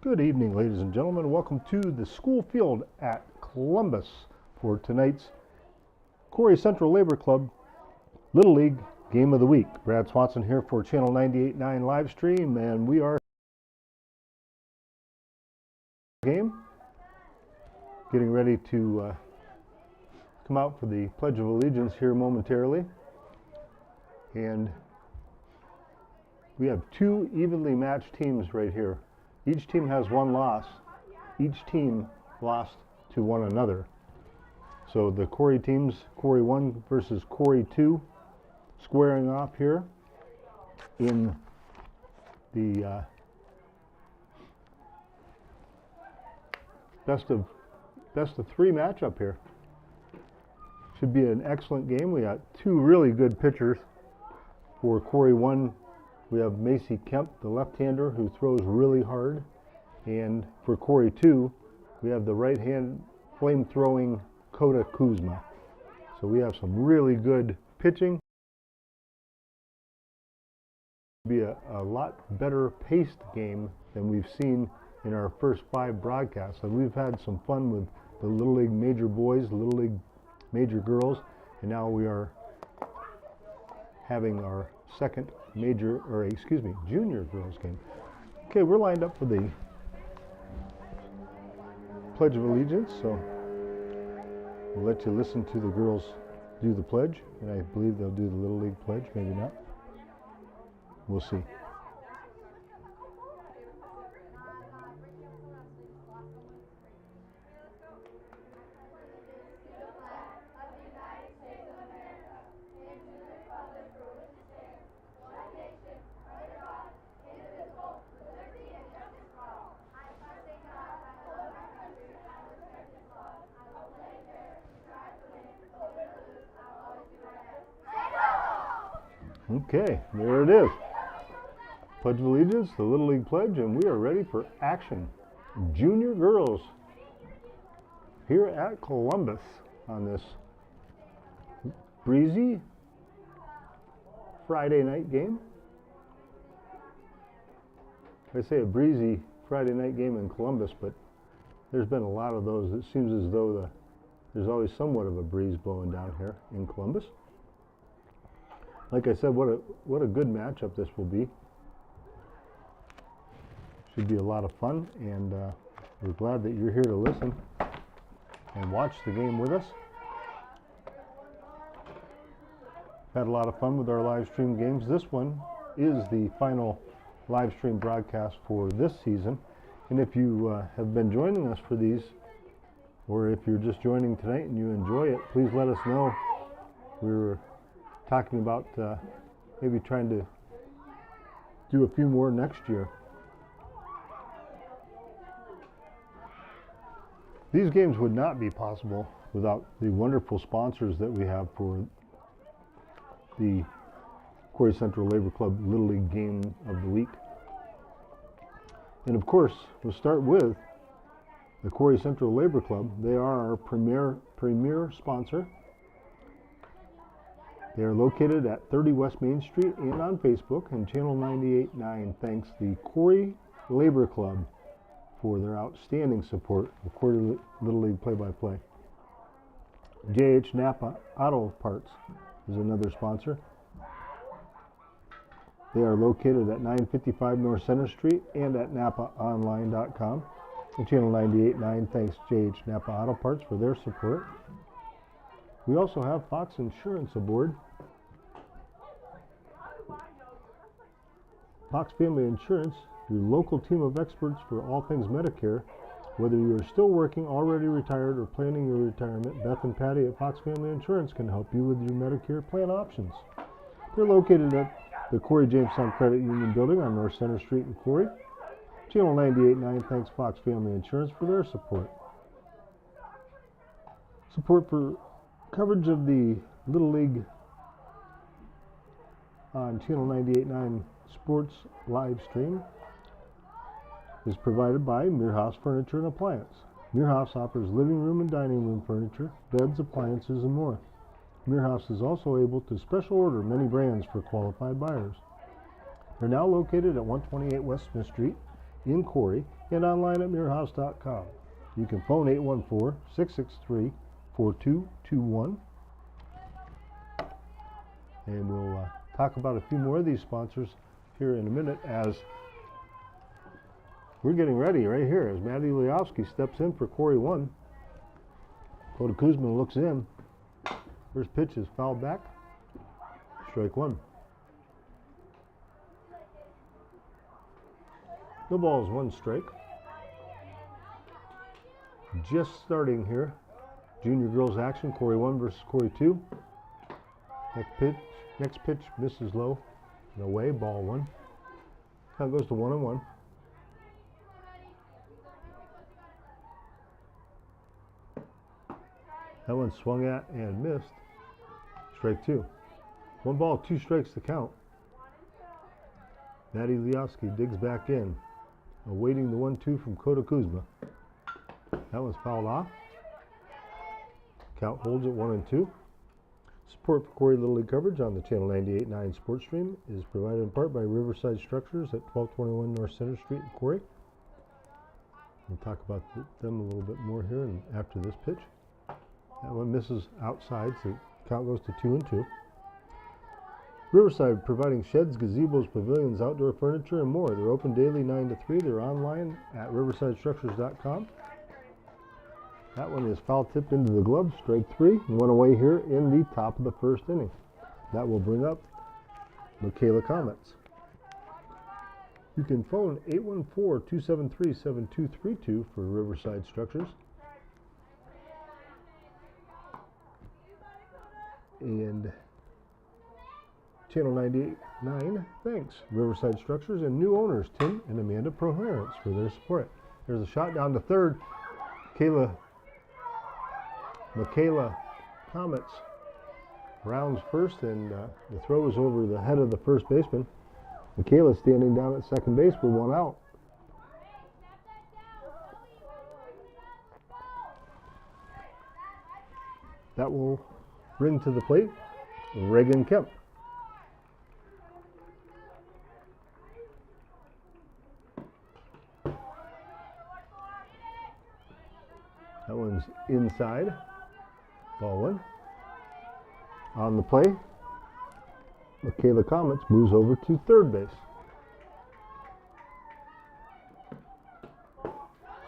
Good evening, ladies and gentlemen. Welcome to the school field at Columbus for tonight's Corry Central Labor Club Little League Game of the Week. Brad Swanson here for Channel 98.9 live stream, and we are getting ready to come out for the Pledge of Allegiance here momentarily. And we have two evenly matched teams right here. Each team has one loss. Each team lost to one another. So the Corry teams, Corry 1 versus Corry 2, squaring off here in the best of three matchup here. Should be an excellent game. We got two really good pitchers. For Corry 1, we have Macy Kemp, the left-hander, who throws really hard. And for Corry 2, we have the right-hand flame-throwing Kota Kuzma. So we have some really good pitching. It'll be a lot better paced game than we've seen in our first 5 broadcasts. And we've had some fun with the Little League Major boys, the Little League Major girls, and now we are having our second junior girls game. Okay, we're lined up for the Pledge of Allegiance, so we'll let you listen to the girls do the pledge, and I believe they'll do the Little League pledge, maybe not. We'll see. Okay, there it is. Pledge of Allegiance, the Little League Pledge, and we are ready for action. Junior girls here at Columbus on this breezy Friday night game. I say a breezy Friday night game in Columbus, but there's been a lot of those. It seems as though there's always somewhat of a breeze blowing down here in Columbus. Like I said, what a good matchup this will be. Should be a lot of fun, and we're glad that you're here to listen and watch the game with us. Had a lot of fun with our live stream games. This one is the final live stream broadcast for this season, and if you have been joining us for these, or if you're just joining tonight and you enjoy it, please let us know. We're talking about maybe trying to do a few more next year. These games would not be possible without the wonderful sponsors that we have for the Corry Central Labor Club Little League Game of the Week. And of course, we'll start with the Corry Central Labor Club. They are our premier sponsor. They are located at 30 West Main Street and on Facebook, and Channel 98.9 thanks the Corry Labor Club for their outstanding support of Corry Little League play-by-play. JH Napa Auto Parts is another sponsor. They are located at 955 North Center Street and at NapaOnline.com. And Channel 98.9 thanks JH Napa Auto Parts for their support. We also have Fox Insurance aboard. Fox Family Insurance, your local team of experts for all things Medicare. Whether you are still working, already retired, or planning your retirement, Beth and Patty at Fox Family Insurance can help you with your Medicare plan options. They're located at the Corry Jamestown Credit Union Building on North Center Street in Corry. Channel 98.9 thanks Fox Family Insurance for their support. Support for coverage of the Little League on Channel 98.9 Sports live stream is provided by Meerhoffs Furniture and Appliance. Meerhoffs offers living room and dining room furniture, beds, appliances, and more. Meerhoffs is also able to special order many brands for qualified buyers. They're now located at 128 West Smith Street in Corry and online at Meerhoffs.com. You can phone 814-663-4221. And we'll talk about a few more of these sponsors here in a minute as we're getting ready right here as Matty Leofsky steps in for Corry 1. Koda Kuzma looks in. First pitch is fouled back. Strike one. No balls, one strike. Just starting here. Junior girls action, Corry 1 versus Corry 2. Next pitch misses low and away, ball one. Count goes to 1-1. That one swung at and missed. Strike two. 1 ball, 2 strikes to count. Matty Leofsky digs back in, awaiting the 1-2 from Koda Kuzma. That one's fouled off. Count holds at 1-2. Support for Corry Little League coverage on the Channel 98.9 Sports Stream is provided in part by Riverside Structures at 1221 North Center Street in Corry. We'll talk about them a little bit more here and after this pitch. That one misses outside, so count goes to 2-2. Riverside providing sheds, gazebos, pavilions, outdoor furniture, and more. They're open daily 9 to 3. They're online at riversidestructures.com. That one is foul tipped into the glove, strike three, and one away here in the top of the first inning. That will bring up Michaela Comets. You can phone 814-273-7232 for Riverside Structures. And Channel 98.9 thanks Riverside Structures and new owners Tim and Amanda Proherence for their support. There's a shot down to third. Michaela Comets rounds first, and the throw is over the head of the first baseman. Michaela standing down at second base with one out. That will bring to the plate Reagan Kemp. That one's inside. Ball one. On the play, Michaela Comets moves over to third base.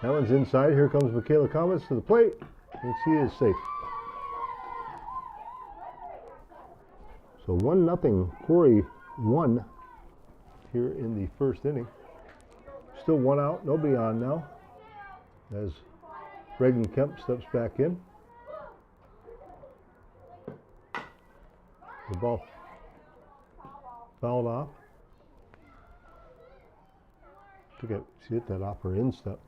That one's inside. Here comes Michaela Comets to the plate, and she is safe. So 1-0 Corry 1 here in the first inning. Still one out, nobody on now as Reagan Kemp steps back in. The ball fouled off. She hit that off her instep.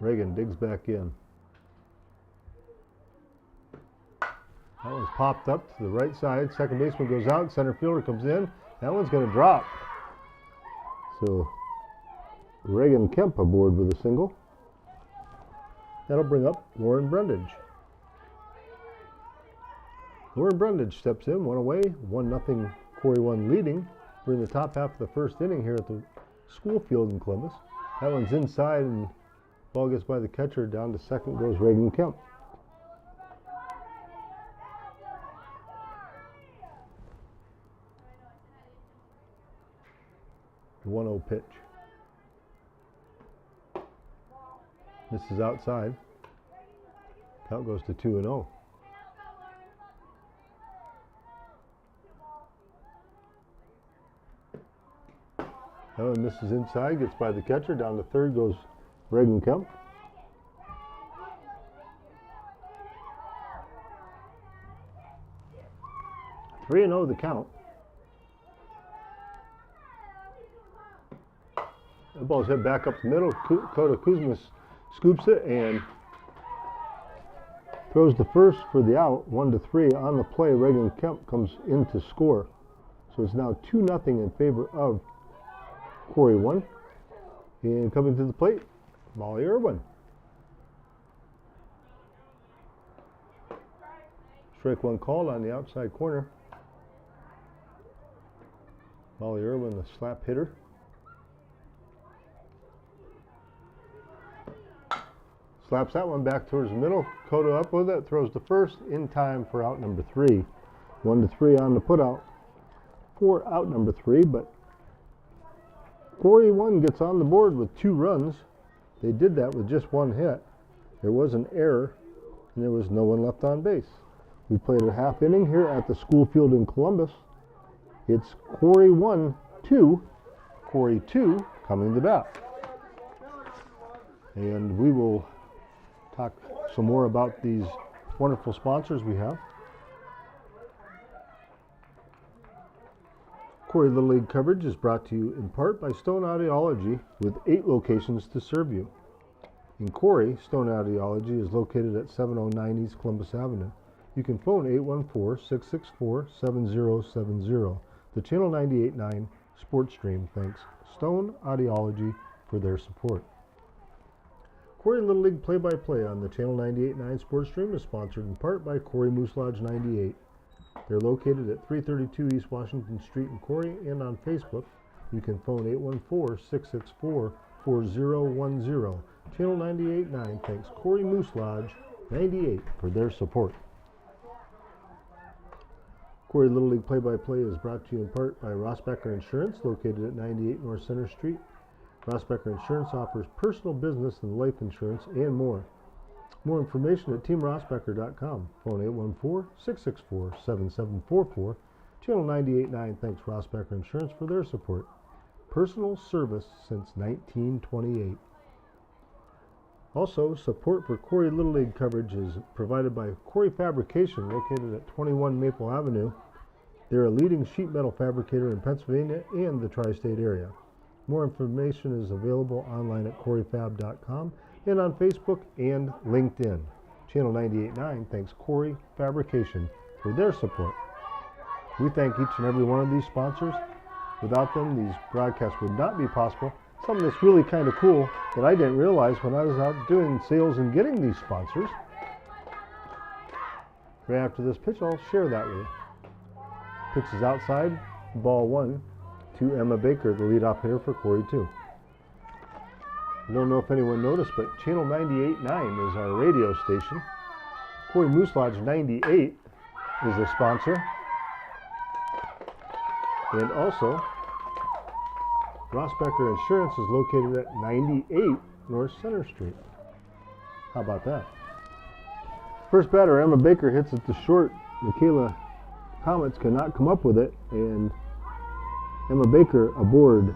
Reagan digs back in. That one's popped up to the right side. Second baseman goes out. Center fielder comes in. That one's going to drop. So Reagan Kemp aboard with a single. That'll bring up Lauren Brundage. Lauren Brundage steps in, one away, 1-0 Corry 1 leading. We're in the top half of the first inning here at the school field in Columbus. That one's inside, and ball gets by the catcher. Down to second goes Reagan Kemp. The 1-0 pitch. Misses outside. Count goes to 2-0. That one misses inside, gets by the catcher. Down to third goes Reagan Kemp. Three and 0 the count. The ball's hit back up the middle. Koda Kuzma scoops it and throws the first for the out. 1-3 on the play. Reagan Kemp comes in to score. So it's now 2-0 in favor of Corry 1. And coming to the plate, Molly Irwin. Strike one called on the outside corner. Molly Irwin, the slap hitter. Slaps that one back towards the middle. Cota up with it, throws to first in time for out number 3. 1-3 on the putout for out number 3, but Corry 1 gets on the board with 2 runs. They did that with just 1 hit. There was an error, and there was no one left on base. We played a half inning here at the school field in Columbus. It's Corry 1-2, Corry 2 coming to bat. And we will talk some more about these wonderful sponsors we have. Corry Little League coverage is brought to you in part by Stone Audiology, with 8 locations to serve you. In Corry, Stone Audiology is located at 709 East Columbus Avenue. You can phone 814-664-7070. The Channel 98.9 Sports Stream thanks Stone Audiology for their support. Corry Little League play-by-play on the Channel 98.9 Sports Stream is sponsored in part by Corry Moose Lodge 98. They're located at 332 East Washington Street in Corry, and on Facebook, you can phone 814-664-4010. Channel 98.9 thanks Corry Moose Lodge 98 for their support. Corry Little League play-by-play is brought to you in part by Rossbacher Insurance, located at 98 North Center Street. Rossbacher Insurance offers personal, business, and life insurance and more. More information at teamrossbacher.com. Phone 814-664-7744. Channel 98.9 thanks Rossbacher Insurance for their support. Personal service since 1928. Also, support for Corry Little League coverage is provided by Corry Fabrication, located at 21 Maple Avenue. They're a leading sheet metal fabricator in Pennsylvania and the tri-state area. More information is available online at corryfab.com and on Facebook and LinkedIn. Channel 98.9 thanks Corry Fabrication for their support. We thank each and every one of these sponsors. Without them, these broadcasts would not be possible. Something that's really kind of cool that I didn't realize when I was out doing sales and getting these sponsors. Right after this pitch, I'll share that with you. Pitch is outside, ball 1 to Emma Baker, the leadoff hitter for Corry 2. I don't know if anyone noticed, but Channel 98.9 is our radio station. Corry Moose Lodge 98 is the sponsor. And also, Rossbacher Insurance is located at 98 North Center Street. How about that? First batter, Emma Baker, hits it to short. Michaela Comets cannot come up with it, and Emma Baker aboard.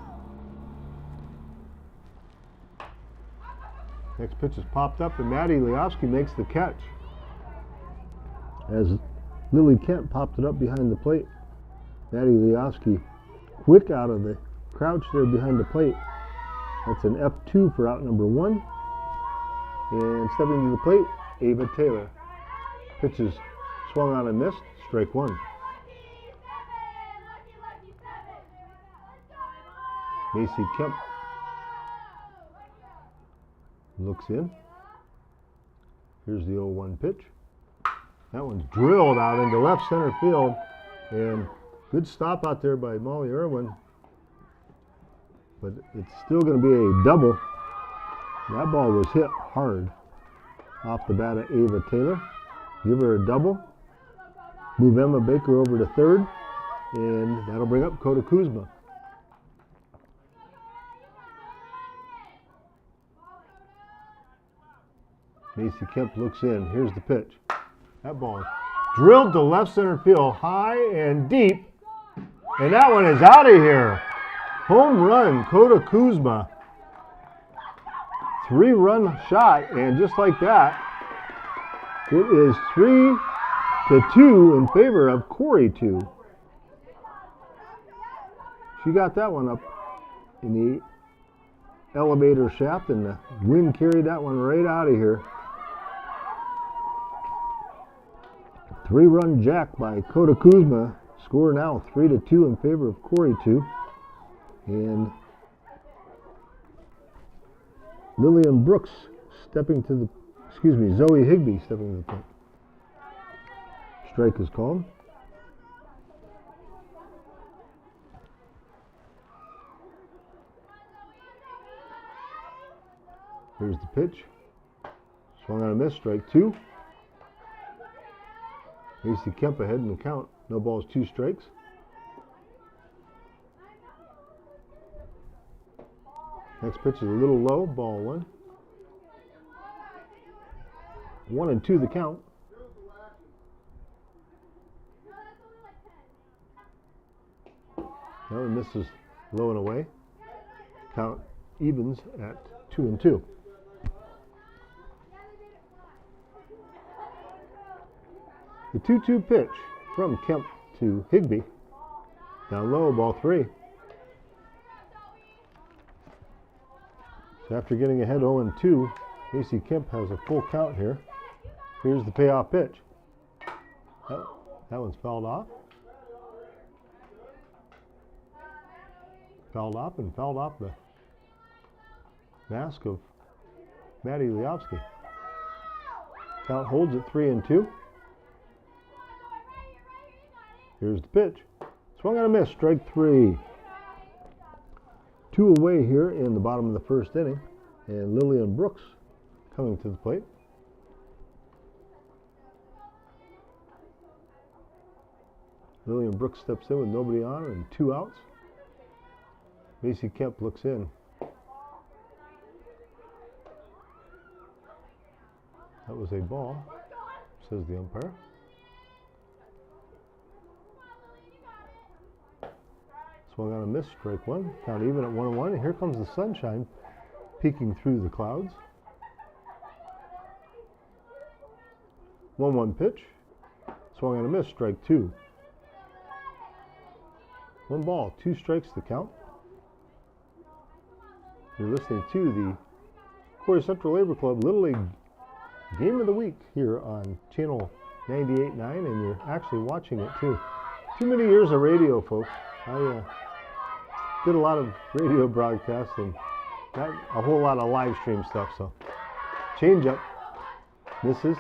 Next pitch is popped up, and Maddie Leofsky makes the catch. As Lily Kent popped it up behind the plate. Maddie Leofsky quick out of the crouch there behind the plate. That's an F2 for out number 1. And stepping to the plate, Ava Taylor. Pitch is swung on and missed, strike 1. Macy Kemp looks in. Here's the 0-1 pitch. That one's drilled out into left center field, and good stop out there by Molly Irwin, but it's still going to be a double. That ball was hit hard off the bat of Ava Taylor. Give her a double. Move Emma Baker over to third, and that'll bring up Cota Kuzma. Macy Kemp looks in. Here's the pitch. That ball is drilled to left center field, high and deep, and that one is out of here. Home run, Cota Kuzma. 3-run shot, and just like that, it is 3-2 in favor of Corry 2. She got that one up in the elevator shaft, and the wind carried that one right out of here. 3-run jack by Cota Kuzma. Score now 3-2 in favor of Corry 2. And Lillian Brooks stepping to the, Zoe Higbee stepping to the plate. Strike is called. Here's the pitch. Swung on a miss, strike two. AC Kemp ahead in the count. No balls, 2 strikes. Next pitch is a little low, ball 1. 1-2 the count. Now the miss is low and away. Count evens at 2-2. The 2-2 pitch from Kemp to Higbee. Down low, ball 3. So after getting ahead 0-2, AC Kemp has a full count here. Here's the payoff pitch. Oh, that one's fouled off. Fouled off and fouled off the mask of Matty Leofsky. Count holds at 3-2. Here's the pitch. Swung on a miss, strike 3. 2 away here in the bottom of the first inning. And Lillian Brooks coming to the plate. Lillian Brooks steps in with nobody on and 2 outs. AC Kemp looks in. That was a ball, says the umpire. Swung on a miss, strike 1. Count even at 1-1. And here comes the sunshine peeking through the clouds. 1-1 pitch. Swung on a miss, strike 2. 1 ball, 2 strikes to count. You're listening to the Corry Central Labor Club Little League Game of the Week here on channel 98.9, and you're actually watching it too. Too many years of radio, folks. I did a lot of radio broadcasts and not a whole lot of live stream stuff, so change up. Misses.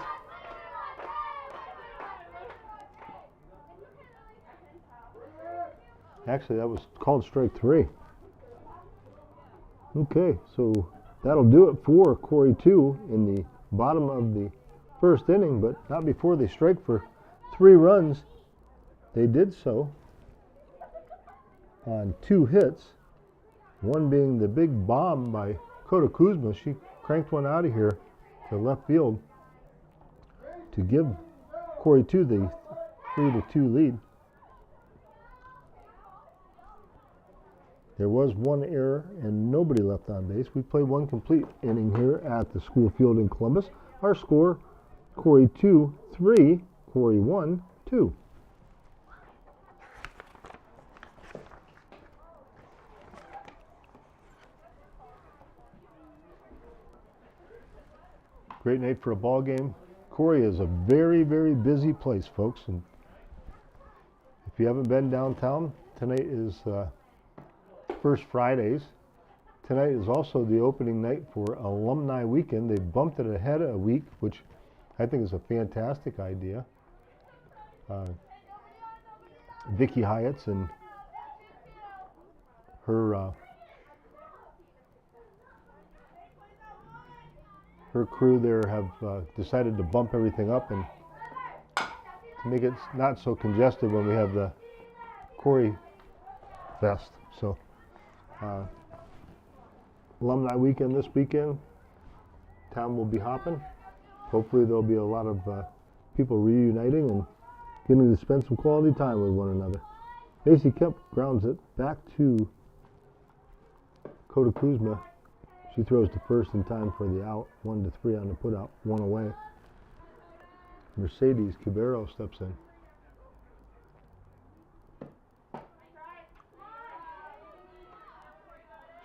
Actually, that was called strike 3. Okay, so that'll do it for Corry 2 in the bottom of the first inning, but not before they strike for 3 runs. They did so on 2 hits, one being the big bomb by Koda Kuzma. She cranked one out of here to left field to give Corry 2 the 3-2 lead. There was 1 error and nobody left on base. We played 1 complete inning here at the school field in Columbus. Our score, Corry 2, 3, Corry 1, 2. Great night for a ball game. Corry is a very, very busy place, folks. And if you haven't been downtown, tonight is First Fridays. Tonight is also the opening night for Alumni Weekend. They bumped it ahead a week, which I think is a fantastic idea. Vicki Hyatt's and her crew there have decided to bump everything up and to make it not so congested when we have the Corry Fest. So Alumni Weekend this weekend, town will be hopping. Hopefully there'll be a lot of people reuniting and getting to spend some quality time with one another. AC Kemp grounds it back to Koda Kuzma. She throws to first in time for the out. 1-3 on the put out, 1 away. Mercedes Cabero steps in.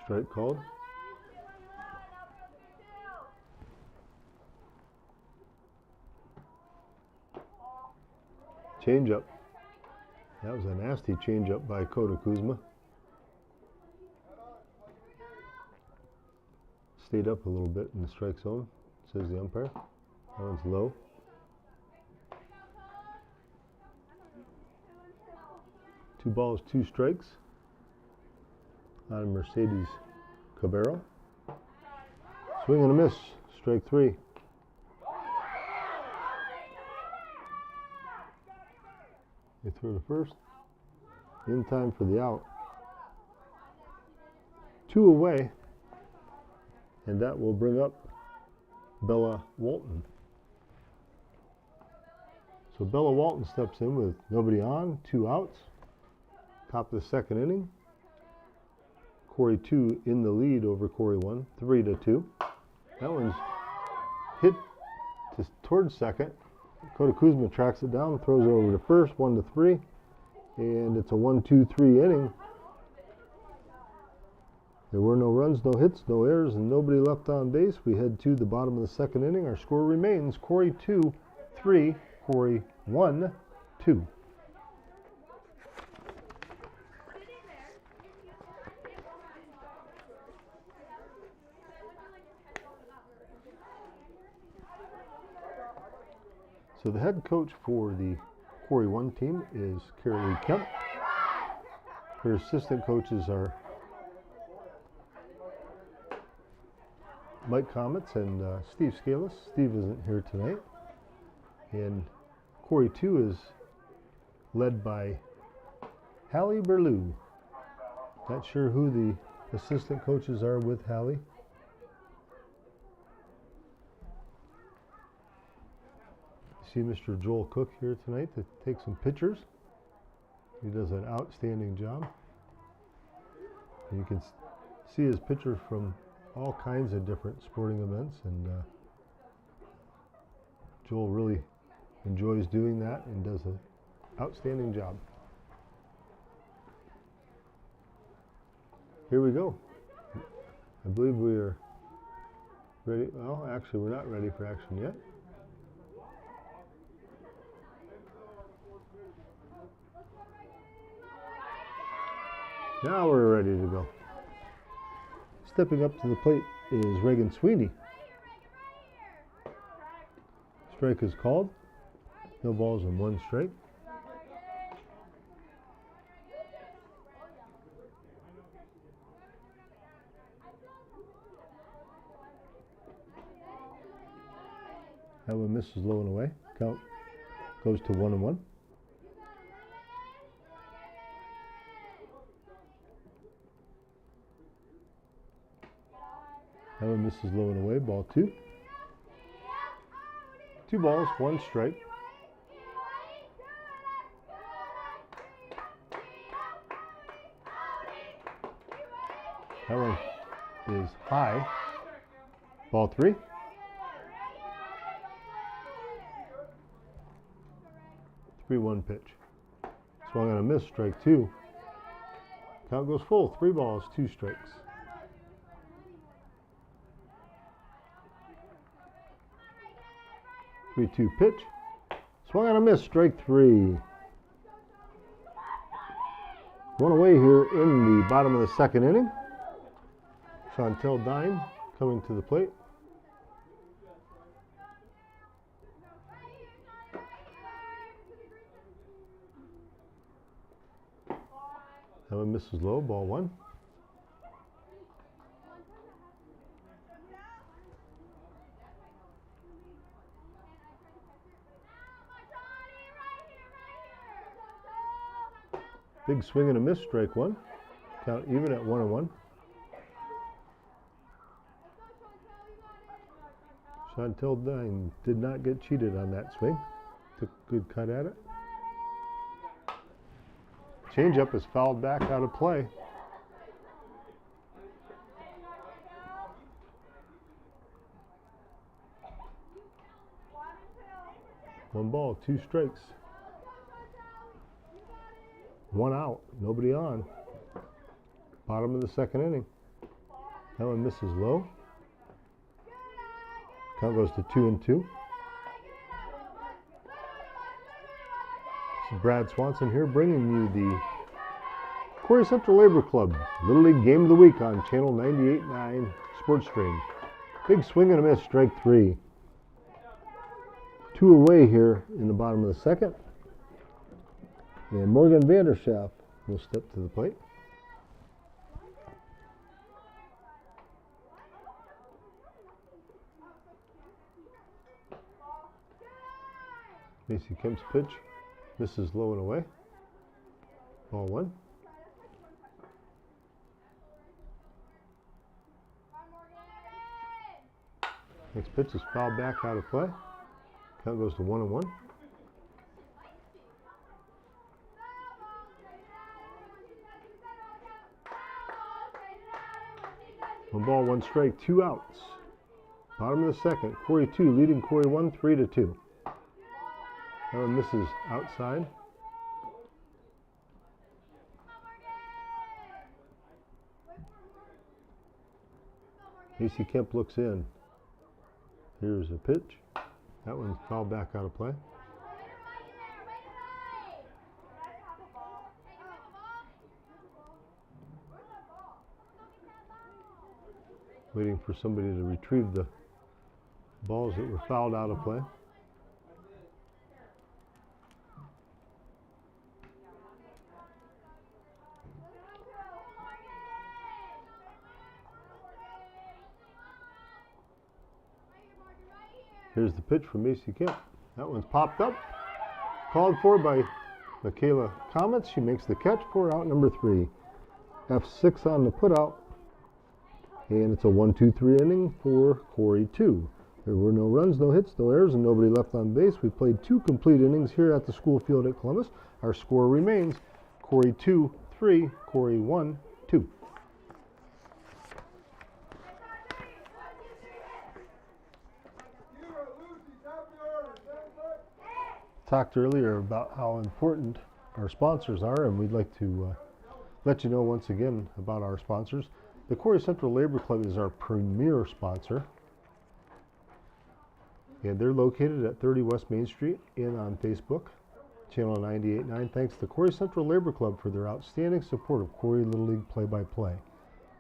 Strike called. Change up. That was a nasty change up by Koda Kuzma. Stayed up a little bit in the strike zone, says the umpire. That one's low. 2 balls, 2 strikes on Mercedes Cabrera. Swing and a miss, strike 3. They throw to first, in time for the out. 2 away, and that will bring up Bella Walton. So Bella Walton steps in with nobody on, 2 outs. Top of the 2nd inning. Corry 2 in the lead over Corry 1, 3-2. That one's hit towards second. Kota Kuzma tracks it down, throws it over to first, 1-3. And it's a 1-2-3 inning. There were no runs, no hits, no errors, and nobody left on base. We head to the bottom of the 2nd inning. Our score remains Corry 2-3, Corry 1-2. So the head coach for the Corry 1 team is Carolee Kemp. Her assistant coaches are Mike Comets and Steve Scalise. Steve isn't here tonight. And Corry 2 is led by Hallie Berlew. Not sure who the assistant coaches are with Hallie. See Mr. Joel Cook here tonight to take some pictures. He does an outstanding job. And you can see his pictures from all kinds of different sporting events, and Joel really enjoys doing that and does an outstanding job. Here we go. I believe we are ready. Well, actually, we're not ready for action yet. Now we're ready to go. Stepping up to the plate is Reagan Sweeney. Strike is called. No balls and 1 strike. That one misses low and away. Count goes to 1-1. That one misses low and away, ball 2. 2 balls, 1 strike. That one is high, ball 3. 3-1 pitch. Swung on a miss, strike 2. Count goes full, 3 balls, 2 strikes. 3-2 pitch. Swung on a miss, strike 3. 1 away here in the bottom of the 2nd inning. Chantel Dine coming to the plate. That one misses low, ball 1. Big swing and a miss, strike 1. Count even at 1-1. Chantel Dine did not get cheated on that swing. Took a good cut at it. Changeup is fouled back out of play. One ball, 2 strikes. 1 out, nobody on. Bottom of the 2nd inning. That one misses low. Count goes to 2-2. This is Brad Swanson here, bringing you the Corry Central Labor Club Little League Game of the Week on Channel 98.9 Sports Stream. Big swing and a miss, strike 3. 2 away here in the bottom of the 2nd. And Morgan Vanderschaff will step to the plate. Macy Kemp's pitch misses low and away. Ball 1. Next pitch is fouled back out of play. Count goes to 1-1. 1 ball, 1 strike, 2 outs. Bottom of the second, Corry 2 leading Corry 1, 3-2. That one misses outside. Macy Kemp looks in. Here's a pitch. That one's fouled back out of play. Waiting for somebody to retrieve the balls that were fouled out of play. Here's the pitch from Macy Kemp. That one's popped up. Called for by Michaela Comets. She makes the catch for out number 3. F6 on the putout. And it's a 1-2-3 inning for Corry 2. There were no runs, no hits, no errors, and nobody left on base. We played 2 complete innings here at the school field at Columbus. Our score remains Corry 2, 3, Corry 1, 2. Talked earlier about how important our sponsors are, and we'd like to let you know once again about our sponsors. The Corry Central Labor Club is our premier sponsor, and they're located at 30 West Main Street and on Facebook, channel 98.9. Thanks to Corry Central Labor Club for their outstanding support of Corry Little League play-by-play.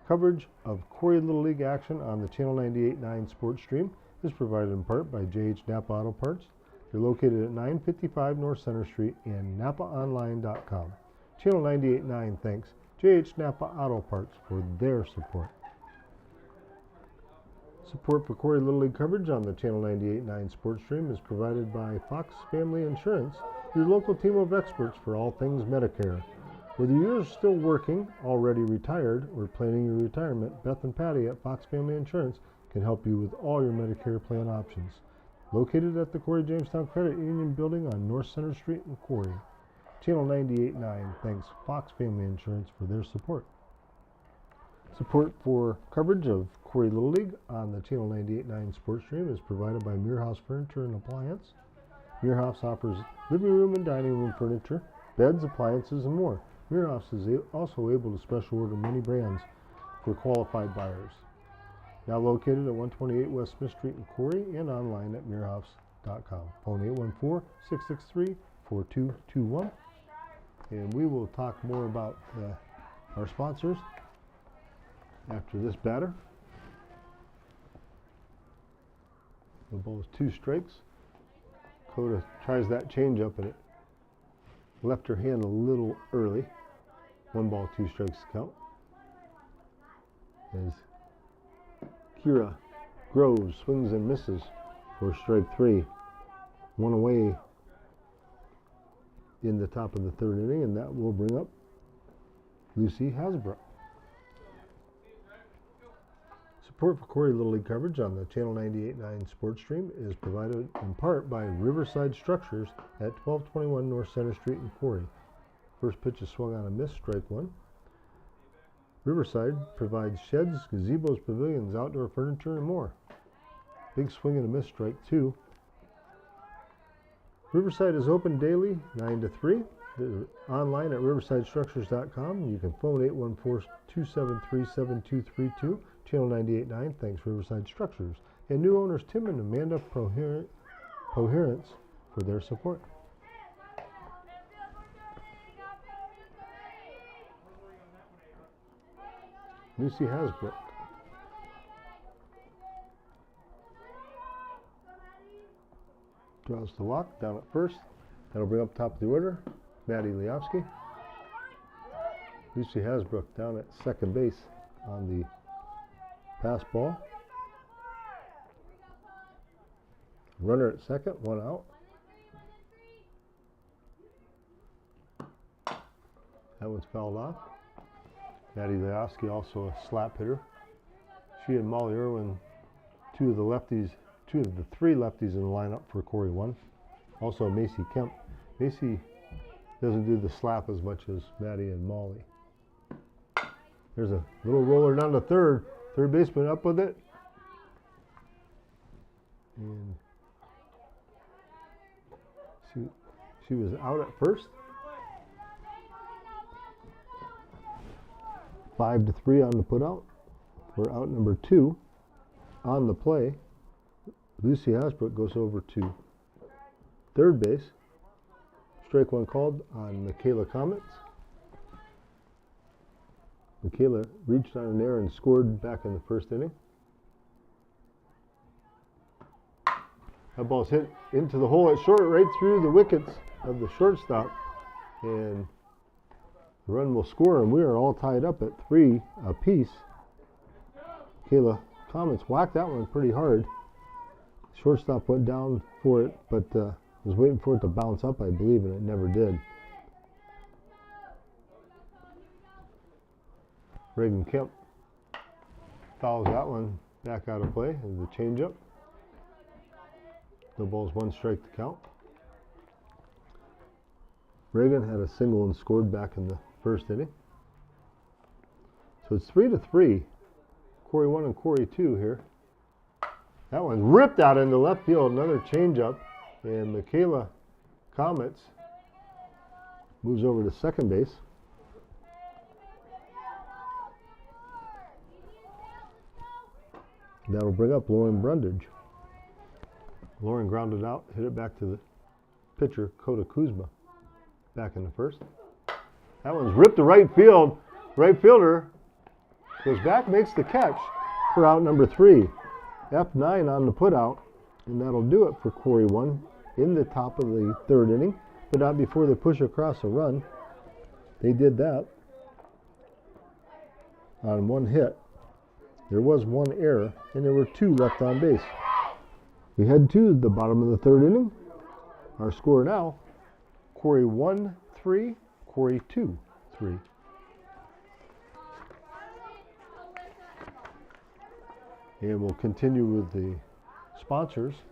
Coverage of Corry Little League action on the channel 98.9 sports stream is provided in part by JH Napa Auto Parts. They're located at 955 North Center Street and NapaOnline.com. Channel 98.9 thanks JH Napa Auto Parts for their support. Support for Corry Little League coverage on the Channel 98.9 sports stream is provided by Fox Family Insurance, your local team of experts for all things Medicare. Whether you're still working, already retired, or planning your retirement, Beth and Patty at Fox Family Insurance can help you with all your Medicare plan options. Located at the Corry Jamestown Credit Union building on North Center Street in Corry. Channel 98.9 thanks Fox Family Insurance for their support. Support for coverage of Corry Little League on the Channel 98.9 sports stream is provided by Meerhoffs Furniture and Appliance. Meerhoffs offers living room and dining room furniture, beds, appliances, and more. Meerhoffs is also able to special order many brands for qualified buyers. Now located at 128 West Smith Street in Corry and online at meerhoffs.com. Phone 814-663-4221. And we will talk more about our sponsors after this batter. The ball is 2 strikes. Coda tries that changeup and it left her hand a little early. 1 ball, 2 strikes to count. As Kira Groves swings and misses for strike 3. 1 away in the top of the 3rd inning, and that will bring up Lucy Hasbrook. Support for Corry Little League coverage on the Channel 98.9 sports stream is provided in part by Riverside Structures at 1221 North Center Street in Corry. First pitch is swung on a miss, strike 1. Riverside provides sheds, gazebos, pavilions, outdoor furniture, and more. Big swing and a miss, strike 2. Riverside is open daily, 9 to 3. They're online at riversidestructures.com. You can phone 814-273-7232. Channel 98.9 thanks Riverside Structures. And new owners Tim and Amanda Coherence for their support. Lucy Hasbrook. Draws the walk down at first. That'll bring up top of the order Maddie Leofsky. Lucy Hasbrook down at second base on the pass ball. Runner at second, one out. That one's fouled off. Maddie Leoski, also a slap hitter. She and Molly Irwin, two of the three lefties in the lineup for Corry 1. Also Macy Kemp. Macy doesn't do the slap as much as Maddie and Molly. There's a little roller down to third. Third baseman up with it. And she was out at first. 5-3 on the putout. We're out number 2 on the play. Lucy Hasbrook goes over to third base. Strike one called on Michaela Comets. Michaela reached on an error and scored back in the first inning. That ball's hit into the hole at short, right through the wickets of the shortstop. And the run will score, and we are all tied up at 3 apiece. Michaela Comets whacked that one pretty hard. Shortstop went down for it, but was waiting for it to bounce up, I believe, and it never did. Reagan Kemp fouls that one back out of play as the changeup. The ball's 1 strike to count. Reagan had a single and scored back in the first inning. So it's 3-3. Corry 1 and Corry 2 here. That one's ripped out into left field. Another changeup. And Michaela Comets moves over to second base. That'll bring up Lauren Brundage. Lauren grounded out, hit it back to the pitcher, Coda Kuzma, back in the first. That one's ripped to right field. Right fielder goes back, makes the catch for out number 3. F9 on the putout, and that'll do it for Corry 1 in the top of the third inning, but not before they push across a run. They did that on 1 hit. There was 1 error, and there were 2 left on base. We head to the bottom of the third inning. Our score now, Corry 1-3, Corry 2-3. And we'll continue with the sponsors.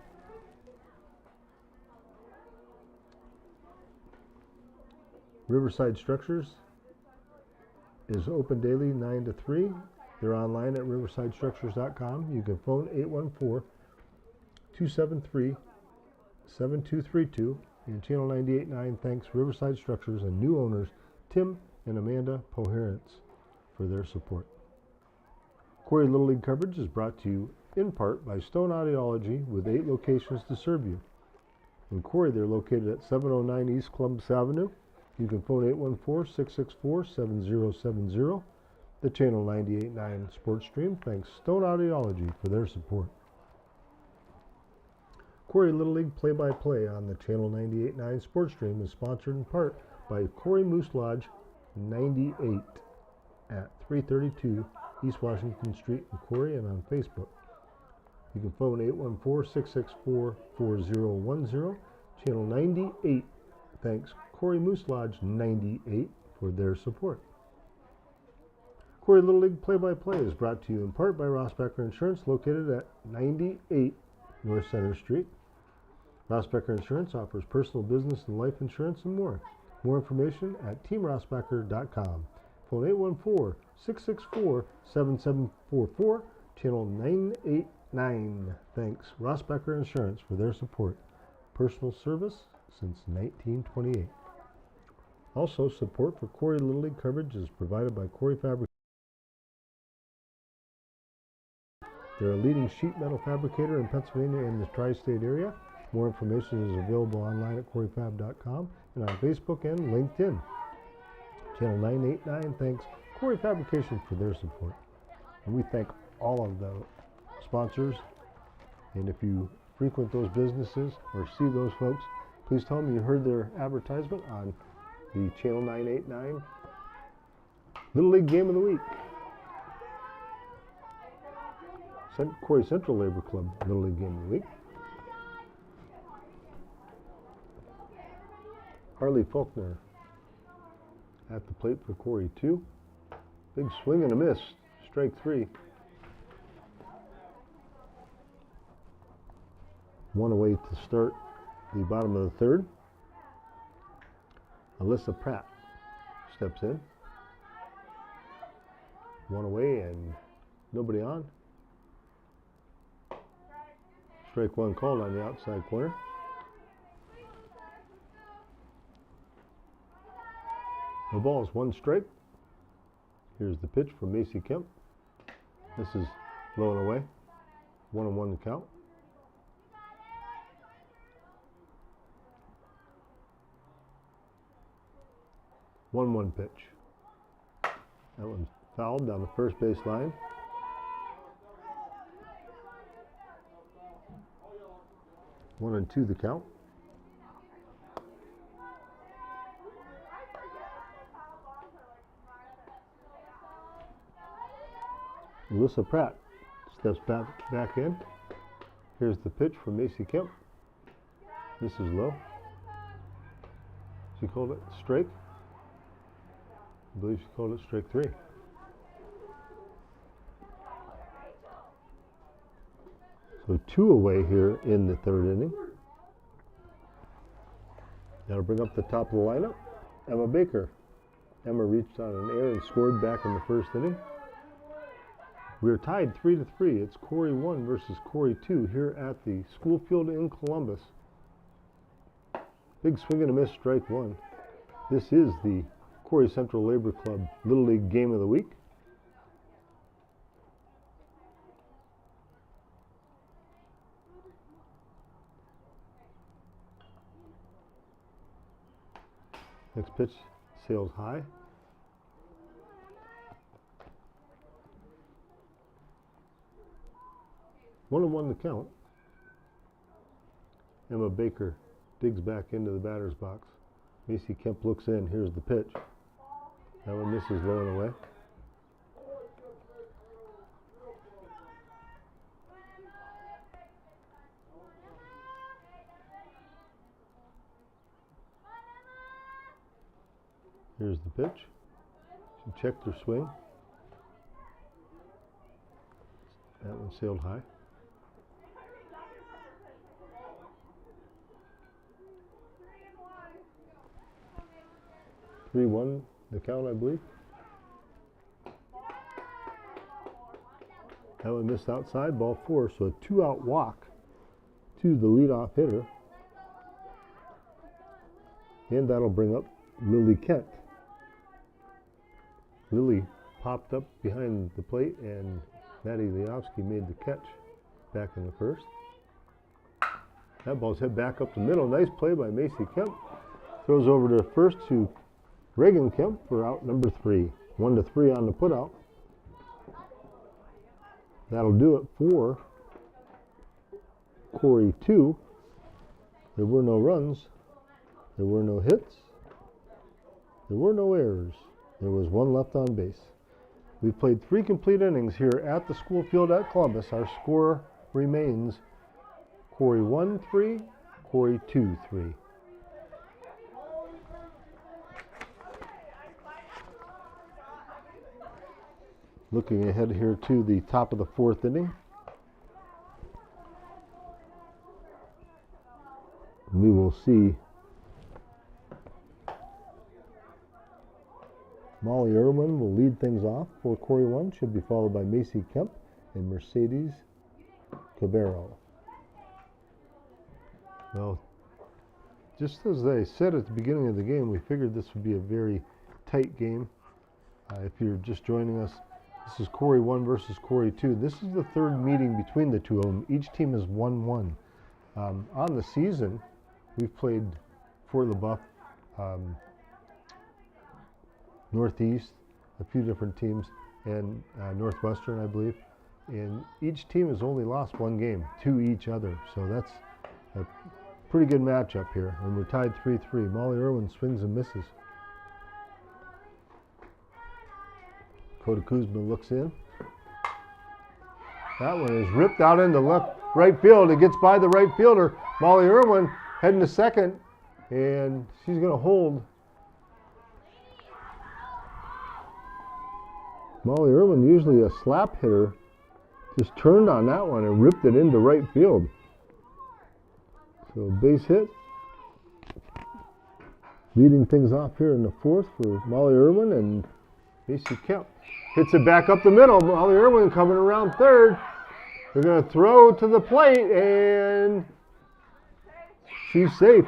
Riverside Structures is open daily 9 to 3. They're online at riversidestructures.com. You can phone 814-273-7232. And Channel 98.9 thanks Riverside Structures and new owners Tim and Amanda Poherence for their support. Corry Little League coverage is brought to you in part by Stone Audiology with 8 locations to serve you. In Corry, they're located at 709 East Columbus Avenue. You can phone 814-664-7070. The Channel 98.9 Sports Stream thanks Stone Audiology for their support. Corry Little League play-by-play on the Channel 98.9 Sports Stream is sponsored in part by Corry Moose Lodge 98 at 332 East Washington Street in Corry and on Facebook. You can phone 814-664-4010. Channel 98 thanks Corry Moose Lodge 98 for their support. Corry Little League play-by-play is brought to you in part by Rossbacher Insurance, located at 98 North Center Street. Rossbacher Insurance offers personal, business, and life insurance and more. More information at teamrossbacher.com. Phone 814-664-7744. Channel 989 thanks Rossbacher Insurance for their support. Personal service since 1928. Also, support for Corry Little League coverage is provided by Corry Fabrication. They're a leading sheet metal fabricator in Pennsylvania and the tri-state area. More information is available online at corryfab.com and on Facebook and LinkedIn. Channel 989 thanks Corry Fabrication for their support. And we thank all of the sponsors. And if you frequent those businesses or see those folks, please tell them you heard their advertisement on the Channel 989 Little League Game of the Week. Corry Central Labor Club Little League Game of the Week. Harley Faulkner at the plate for Corry 2. Big swing and a miss. Strike 3. One away to start the bottom of the third. Alyssa Pratt steps in. One away and nobody on. Strike 1 called on the outside corner. The ball is 1 strike. Here's the pitch from Macy Kemp. This is low and away. 1-1 the count. One pitch. That one's fouled down the first base line. One and 2 the count. Alyssa Pratt steps back in. Here's the pitch from Macy Kemp. This is low. She called it strike. I believe she called it strike 3. So 2 away here in the third inning. That'll bring up the top of the lineup. Emma Baker. Emma reached on an error and scored back in the first inning. We're tied 3-3. It's Corry 1 versus Corry 2 here at the school field in Columbus. Big swing and a miss, strike 1. This is the Corry Central Labor Club Little League Game of the Week. Next pitch sails high. One and 1 the count. Emma Baker digs back into the batter's box. Macy Kemp looks in. Here's the pitch. That one misses low and away. Here's the pitch. She checked her swing. That one sailed high. Three-one the count, I believe. That one missed outside, ball 4, so a 2-out walk to the leadoff hitter. And that'll bring up Lily Kent. Lily popped up behind the plate and Maddie Leofsky made the catch back in the first. That ball's hit back up the middle. Nice play by Macy Kemp. Throws over to first to Reagan Kemp for out number 3. 1-3 on the putout. That'll do it for Corry 2. There were no runs. There were no hits. There were no errors. There was 1 left on base. We've played 3 complete innings here at the school field at Columbus. Our score remains Corry 1-3, Corry 2-3. Looking ahead here to the top of the 4th inning. We will see Molly Irwin will lead things off for Corry 1. Should be followed by Macy Kemp and Mercedes Cabero. Well, just as I said at the beginning of the game, we figured this would be a very tight game. If you're just joining us, this is Corry 1 versus Corry 2. This is the 3rd meeting between the two of them. Each team is 1-1. On the season, we've played Fort LaBeouf, Northeast, a few different teams, and Northwestern, I believe. And each team has only lost 1 game to each other. So that's a pretty good matchup here. And we're tied 3-3. Molly Irwin swings and misses. Kuzma looks in. That one is ripped out into right field. It gets by the right fielder. Molly Irwin heading to second, and she's going to hold. Molly Irwin, usually a slap hitter, just turned on that one and ripped it into right field. So base hit. Leading things off here in the fourth for Molly Irwin, and Macy Kemp hits it back up the middle. Molly Irwin coming around third. They're going to throw to the plate, and she's safe.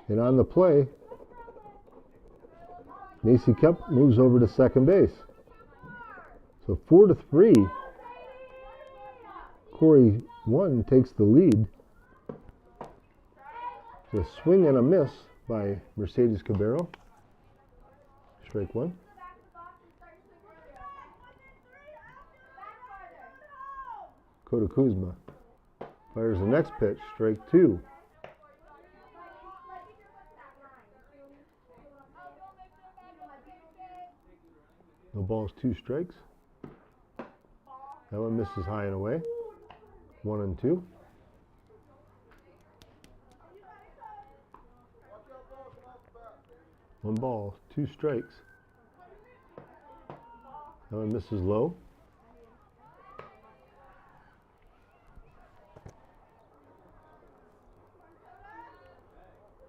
And on the play, Macy Kemp moves over to second base. So 4-3. Corry 1 takes the lead. It's a swing and a miss by Mercedes Cabero. Strike one. Kuzma fires the next pitch. Strike two. No balls, 2 strikes. That one misses high and away. 1-2. One ball, 2 strikes. That one misses low.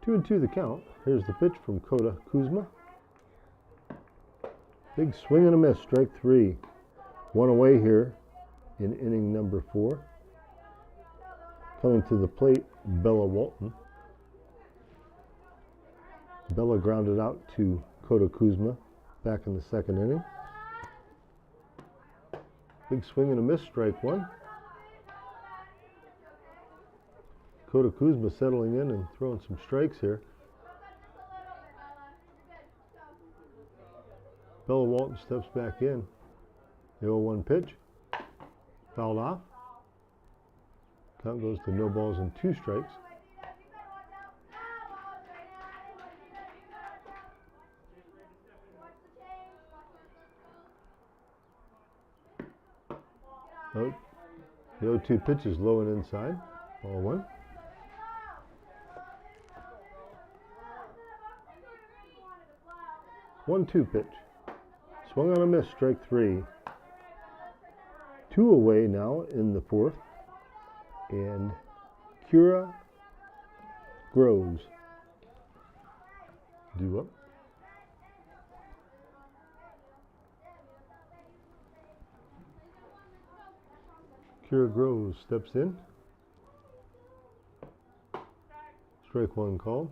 Two and two the count. Here's the pitch from Kuzma. Big swing and a miss, strike 3. One away here in inning number 4. Coming to the plate, Bella Walton. Bella grounded out to Kuzma back in the second inning. Big swing and a miss, strike 1. Kuzma settling in and throwing some strikes here. Bella Walton steps back in. The 0-1 pitch. Fouled off. Count goes to no balls and 2 strikes. Oh, the 0-2 pitch is low and inside. Ball 1. One-two pitch. Swung on a miss, strike 3. 2 away now in the 4th. And Kira Groves due up. Kira Groves steps in. Strike 1 called.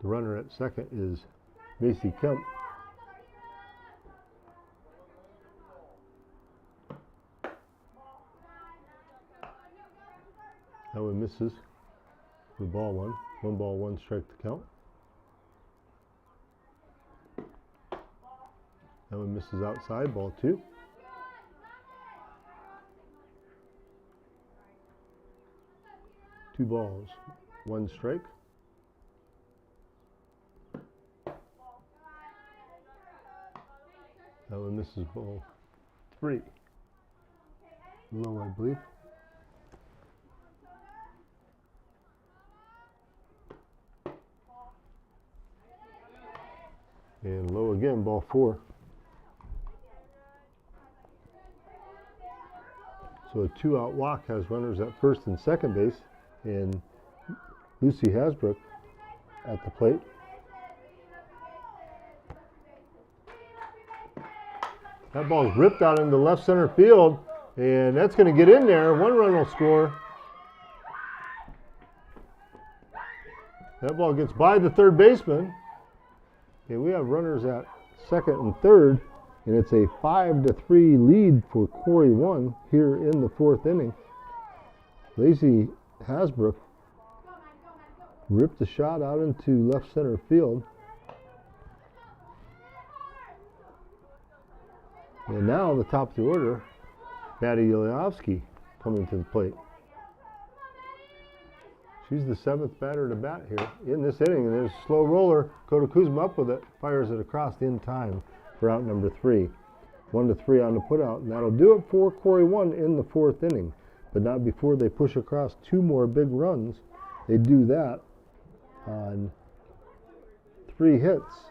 The runner at second is Macy Kemp. That one misses for ball 1. 1 ball, 1 strike to count. That one misses outside, ball 2. Two balls, 1 strike. That one misses ball 3. Low, I believe. And low again, ball 4. So a 2-out walk has runners at first and second base, and Lucy Hasbrook at the plate. That ball's ripped out into left center field, and that's going to get in there. 1 run will score. That ball gets by the third baseman. And we have runners at second and third, and it's a 5-3 lead for Corry 1 here in the 4th inning. Lacey Hasbrook ripped the shot out into left center field. And now the top of the order, Maddie Yeliovsky coming to the plate. She's the 7th batter to bat here in this inning, and there's a slow roller. Kota Kuzma up with it, fires it across in time for out number 3. 1-3 on the putout, and that'll do it for Corry 1 in the 4th inning. But not before they push across 2 more big runs. They do that on 3 hits.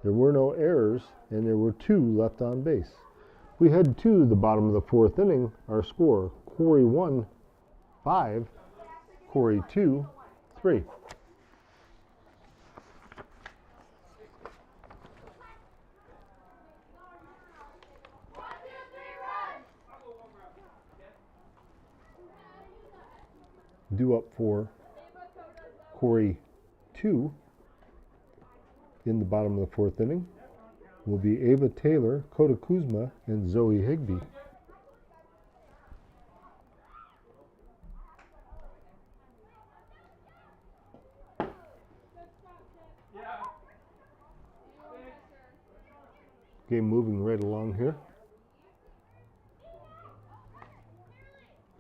There were no errors, and there were 2 left on base. We head to the bottom of the 4th inning. Our score: Corry 1, 5, Corry 2, 3. Due up for Corry 2 in the bottom of the 4th inning will be Ava Taylor, Kota Kuzma, and Zoe Higbee. Game moving right along here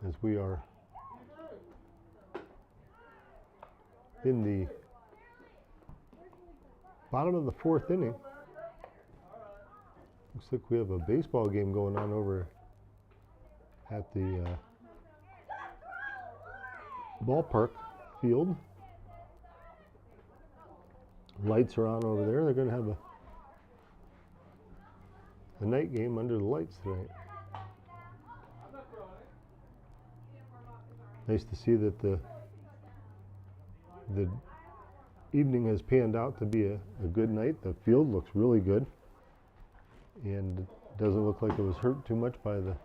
as we are in the bottom of the 4th inning. Looks like we have a baseball game going on over at the ballpark field. Lights are on over there. They're going to have a night game under the lights tonight. Nice to see that the evening has panned out to be a good night. The field looks really good, and it doesn't look like it was hurt too much by the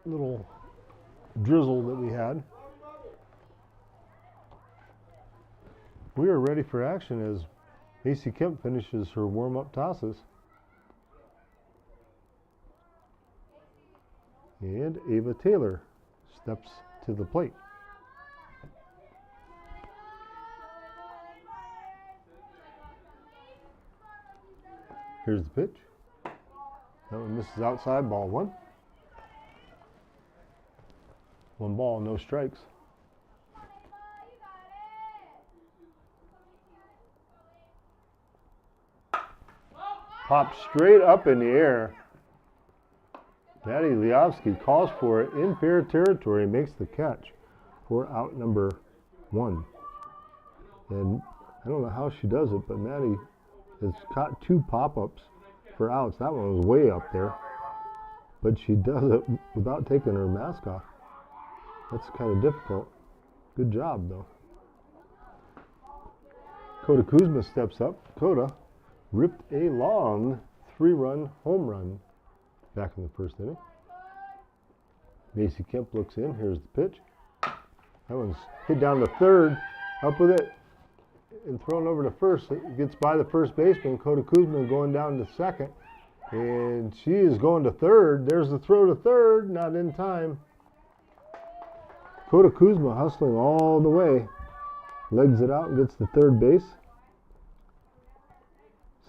little drizzle that we had. We are ready for action as Macy Kemp finishes her warm-up tosses. And Ava Taylor steps to the plate. Here's the pitch. That one misses outside, ball 1. 1 ball, no strikes. Pops straight up in the air. Maddie Liovsky calls for it in fair territory, makes the catch for out number 1. And I don't know how she does it, but Maddie has caught 2 pop-ups for outs. That one was way up there, but she does it without taking her mask off. That's kind of difficult. Good job, though. Kota Kuzma steps up. Kota ripped a long 3-run home run back in the 1st inning. Macy Kemp looks in. Here's the pitch. That one's hit down to 3rd. Up with it and thrown over to 1st. It gets by the 1st baseman. Kota Kuzma going down to 2nd. And she is going to 3rd. There's the throw to 3rd. Not in time. Kota Kuzma hustling all the way. Legs it out and gets to 3rd base.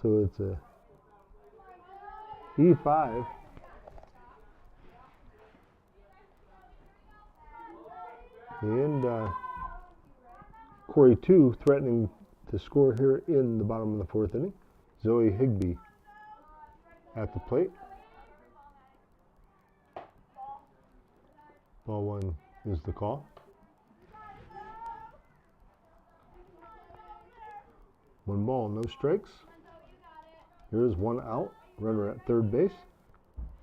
So it's a E5. And Corry 2 threatening to score here in the bottom of the 4th inning. Zoe Higbee at the plate. Ball 1 is the call. One ball, no strikes. There is 1 out. Runner at 3rd base.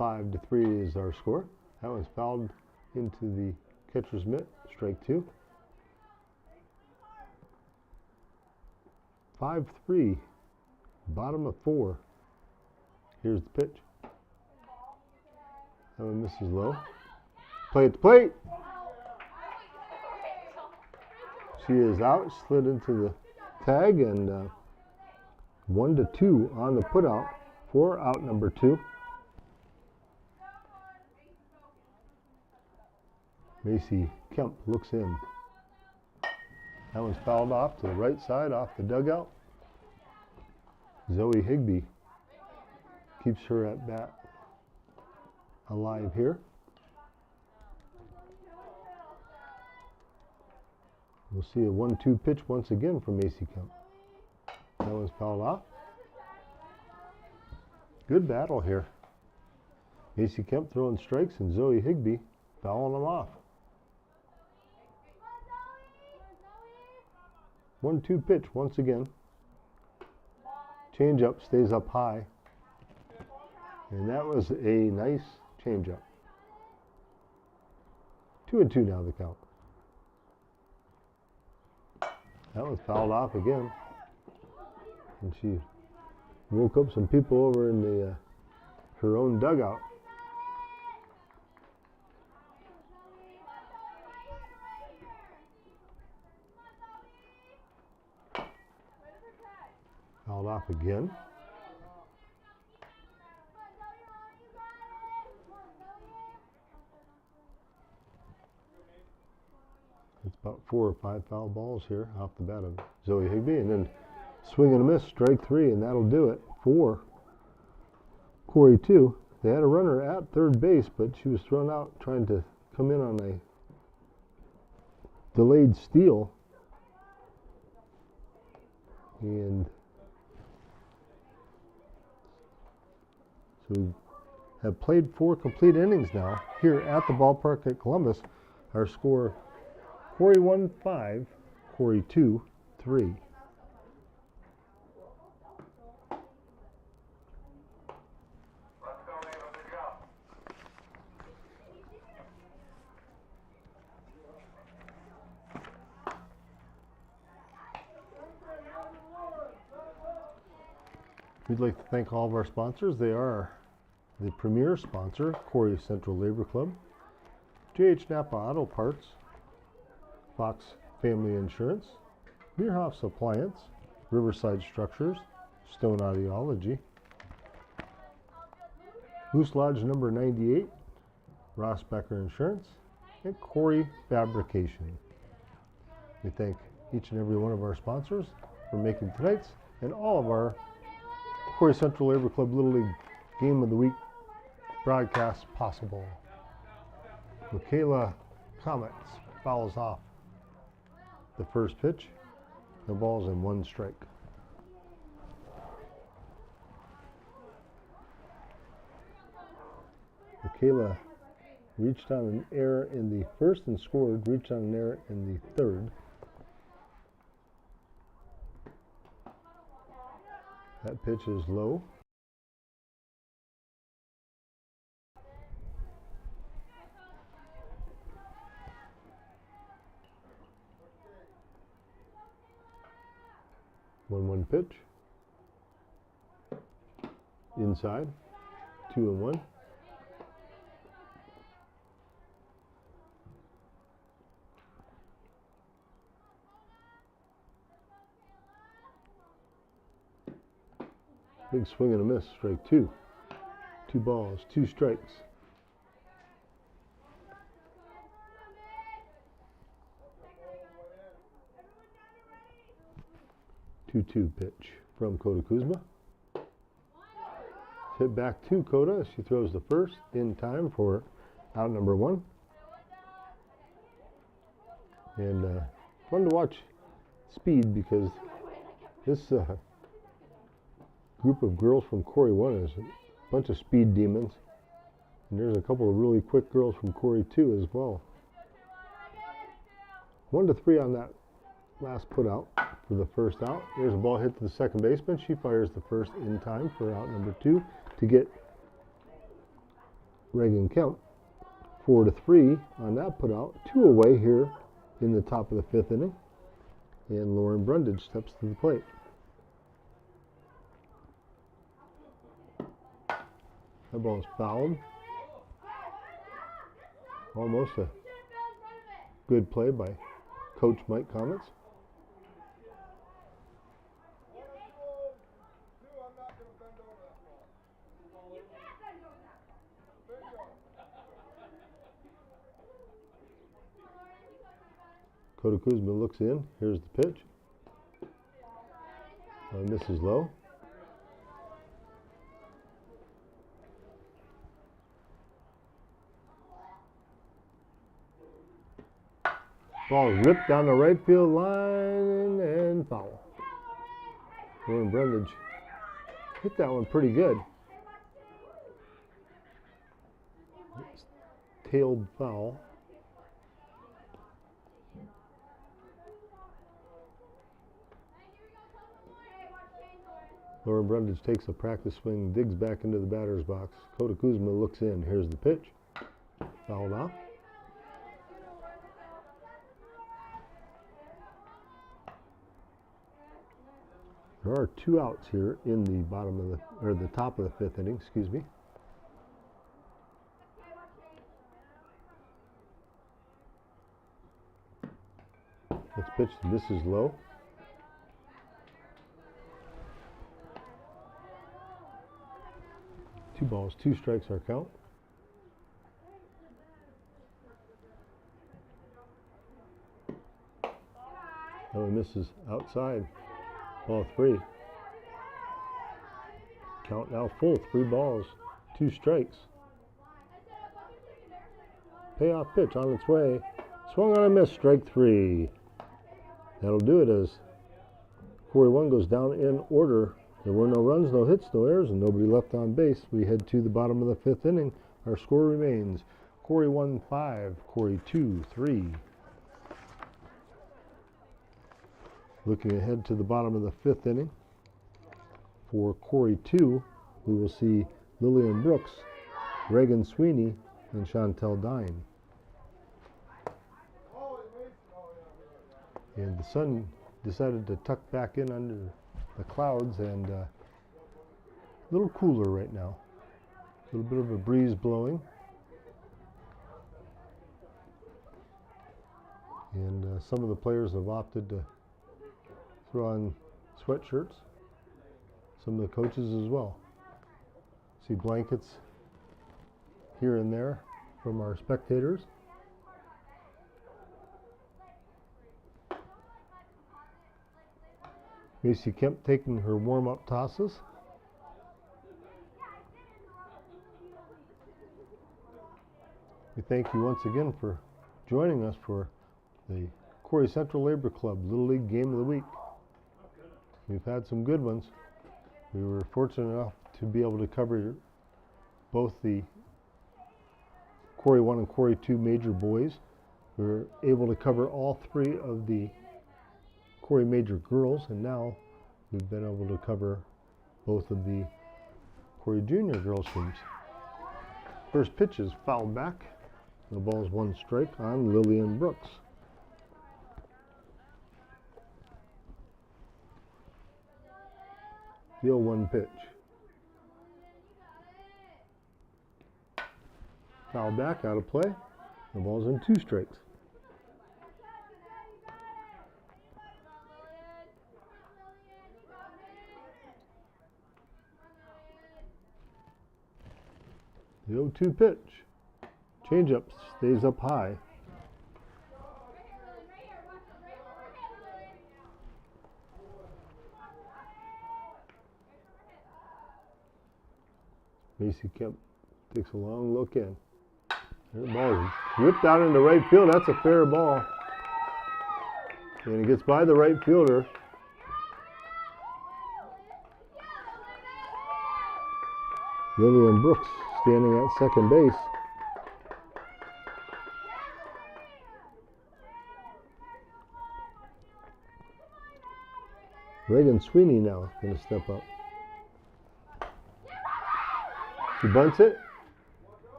5-3 is our score. That one's fouled into the catcher's mitt. Strike 2. 5-3. Bottom of 4. Here's the pitch. That one misses low. Play at the plate. She is out. Slid into the tag, and 1-2 on the putout for out number 2. Macy Kemp looks in. That one's fouled off to the right side, off the dugout. Zoe Higbee keeps her at bat alive here. We'll see a 1-2 pitch once again from Macy Kemp. That one's fouled off. Good battle here. Macy Kemp throwing strikes and Zoe Higbee fouling them off. 1-2 pitch once again. Changeup stays up high. And that was a nice changeup. 2-2 now the count. That was fouled off again. And she woke up some people over in the her own dugout. Fouled off again. It's about 4 or 5 foul balls here off the bat of Zoe Higbee, and then swing and a miss, strike 3, and that'll do it for Corry 2. They had a runner at third base, but she was thrown out trying to come in on a delayed steal. And so we have played 4 complete innings now here at the ballpark at Columbus. Our score, Corry 1-5, Corry 2-3. We'd like to thank all of our sponsors. They are the premier sponsor, Corry Central Labor Club, JH Napa Auto Parts, Fox Family Insurance, Meerhoffs Appliance, Riverside Structures, Stone Audiology, Moose Lodge number 98, Rossbacher Insurance, and Corry Fabrication. We thank each and every one of our sponsors for making tonight's and all of our Corry Central Labor Club Little League Game of the Week broadcast possible. Michaela Comets fouls off the first pitch. The ball's in 1 strike. Michaela reached on an error in the first and scored, reached on an error in the third. That pitch is low. One pitch. Inside. 2-1. Big swing and a miss, strike 2. 2 balls, 2 strikes. 2-2 pitch from Coda Kuzma. Hit back to Coda as she throws the first in time for out number 1. And fun to watch speed because this group of girls from Corry 1 is a bunch of speed demons. And there's a couple of really quick girls from Corry 2 as well. 1-3 on that last put out for the first out. There's a ball hit to the second baseman. She fires the first in time for out number 2 to get Reagan Kemp. 4-3 on that put out. 2 away here in the top of the 5th inning. And Lauren Brundage steps to the plate. That ball is fouled. Almost a good play by Coach Mike Comets. Coda Kuzma looks in. Here's the pitch. This is low. Ball ripped down the right field line and foul. Lauren Brundage hit that one pretty good. Tailed foul. Lauren Brundage takes a practice swing, digs back into the batter's box. Kota Kuzma looks in. Here's the pitch. Fouled off. There are 2 outs here in the bottom of the top of the 5th inning, excuse me. Next pitch, this is low. Two balls, 2 strikes our count. That one misses outside. Ball 3. Count now full. 3 balls, 2 strikes. Payoff pitch on its way. Swung on a miss. Strike 3. That'll do it as Corry 1 goes down in order. There were no runs, no hits, no errors, and nobody left on base. We head to the bottom of the 5th inning. Our score remains Corry 1, 5, Corry 2, 3. Looking ahead to the bottom of the 5th inning. For Corry 2, we will see Lillian Brooks, Reagan Sweeney, and Chantel Dine. And the sun decided to tuck back in under the clouds, and a little cooler right now. A little bit of a breeze blowing. And some of the players have opted to throw on sweatshirts. Some of the coaches as well. See blankets here and there from our spectators. Macy Kemp taking her warm-up tosses. We thank you once again for joining us for the Corry Central Labor Club Little League Game of the Week. We've had some good ones. We were fortunate enough to be able to cover both the Corry 1 and Corry 2 major boys. We were able to cover all 3 of the Corry major girls, and now we've been able to cover both of the Corry junior girls teams. First pitch is fouled back. The ball's 1 strike on Lillian Brooks. The 0-1 pitch. Foul back, out of play. The ball's in 2 strikes. The 0-2 pitch. Changeup stays up high. Macy Kemp takes a long look in. The ball is ripped out into right field. That's a fair ball. And it gets by the right fielder. Lillian Brooks standing at second base. Reagan Sweeney now going to step up. She bunts it.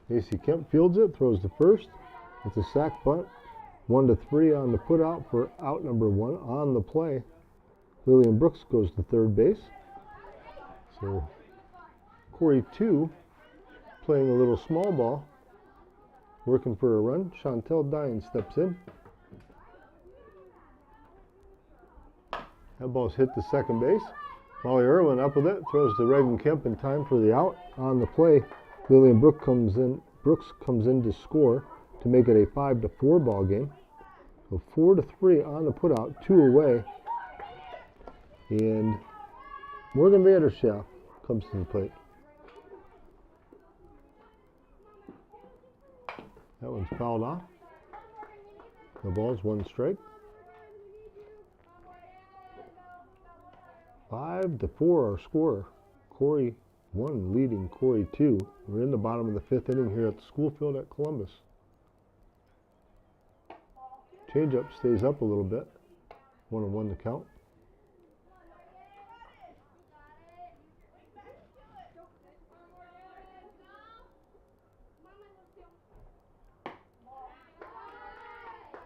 Macy Kemp fields it, throws to first. It's a sac bunt. 1-3 on the put out for out number 1 on the play. Lillian Brooks goes to third base. So Corry 2 playing a little small ball, working for a run. Chantel Dine steps in. That ball's hit to second base. Molly Irwin up with it, throws to Reagan Kemp in time for the out. On the play, Lillian Brooks comes in to score to make it a 5-4 ball game. So 4-3 on the put out, 2 away. And Morgan Vanderschaft comes to the plate. That one's fouled off. No balls, 1 strike. 5-4 our score. Corry 1 leading Corry 2. We're in the bottom of the 5th inning here at the school field at Columbus. Changeup stays up a little bit. 1-1 to count.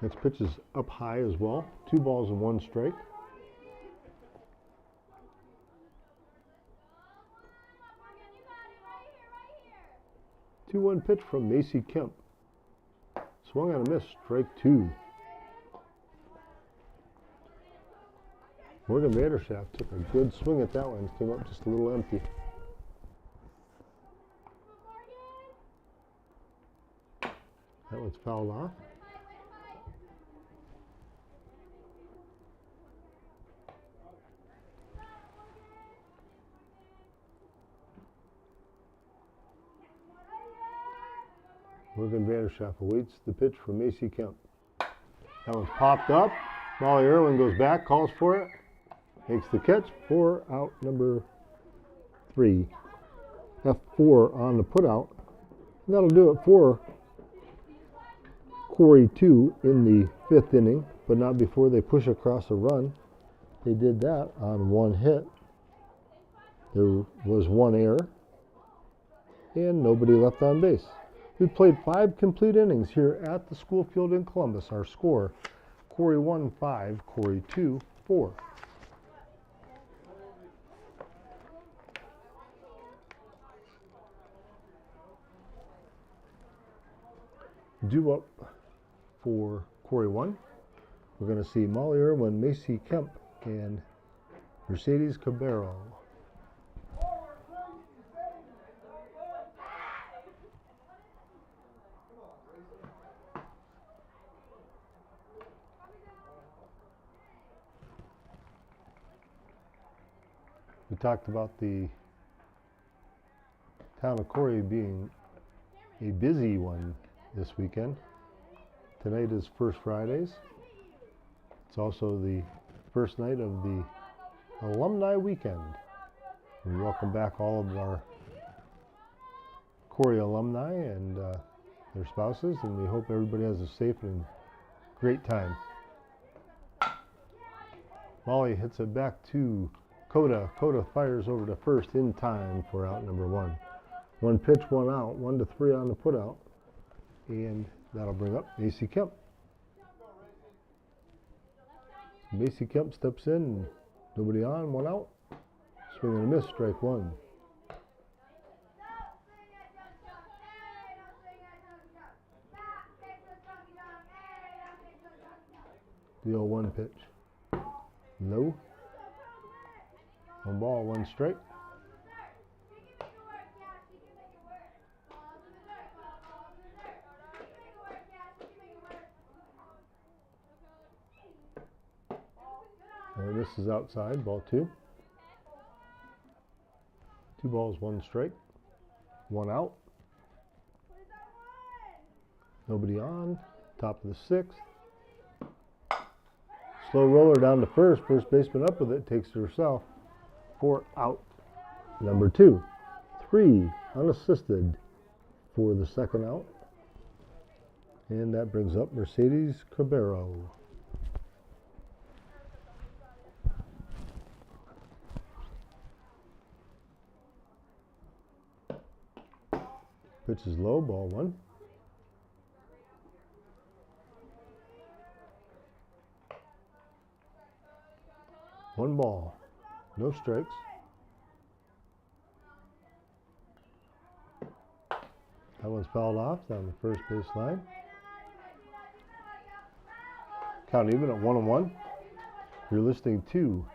Next pitch is up high as well. 2 balls and 1 strike. 2-1 pitch from Macy Kemp. Swung on a miss, strike 2. Morgan Vanderschaft took a good swing at that one. Came up just a little empty. That one's fouled off. Morgan Vanderschaft awaits the pitch from Macy Kemp. That one's popped up. Molly Irwin goes back, calls for it, makes the catch for out number 3. F4 on the putout. And that'll do it for Corry 2 in the 5th inning, but not before they push across a run. They did that on 1 hit. There was 1 error, and nobody left on base. We played 5 complete innings here at the school field in Columbus. Our score, Corry 1, 5, Corry 2, 4. Due up for Corry 1, we're going to see Molly Irwin, Macy Kemp, and Mercedes Cabero. We talked about the town of Corry being a busy one this weekend. Tonight is First Fridays. It's also the first night of the alumni weekend. We welcome back all of our Corry alumni and their spouses, and we hope everybody has a safe and great time. Molly hits it back to Coda. Coda fires over to first in time for out number 1. 1 pitch, 1 out, 1-3 on the putout, and that'll bring up Macy Kemp. Macy Kemp steps in, nobody on, 1 out. Swing and a miss, strike 1. The 0-1 pitch. Low. 1 ball, 1 strike. And this is outside, ball 2. 2 balls, 1 strike. 1 out. Nobody on. Top of the 6th. Slow roller down to first. First baseman up with it, takes it herself. 4 out. Number 2. 3 unassisted for the 2nd out. And that brings up Mercedes Cabero. Pitch is low, ball 1. One ball, no strikes. That one's fouled off down the first base line. Count even at 1-1. You're listening to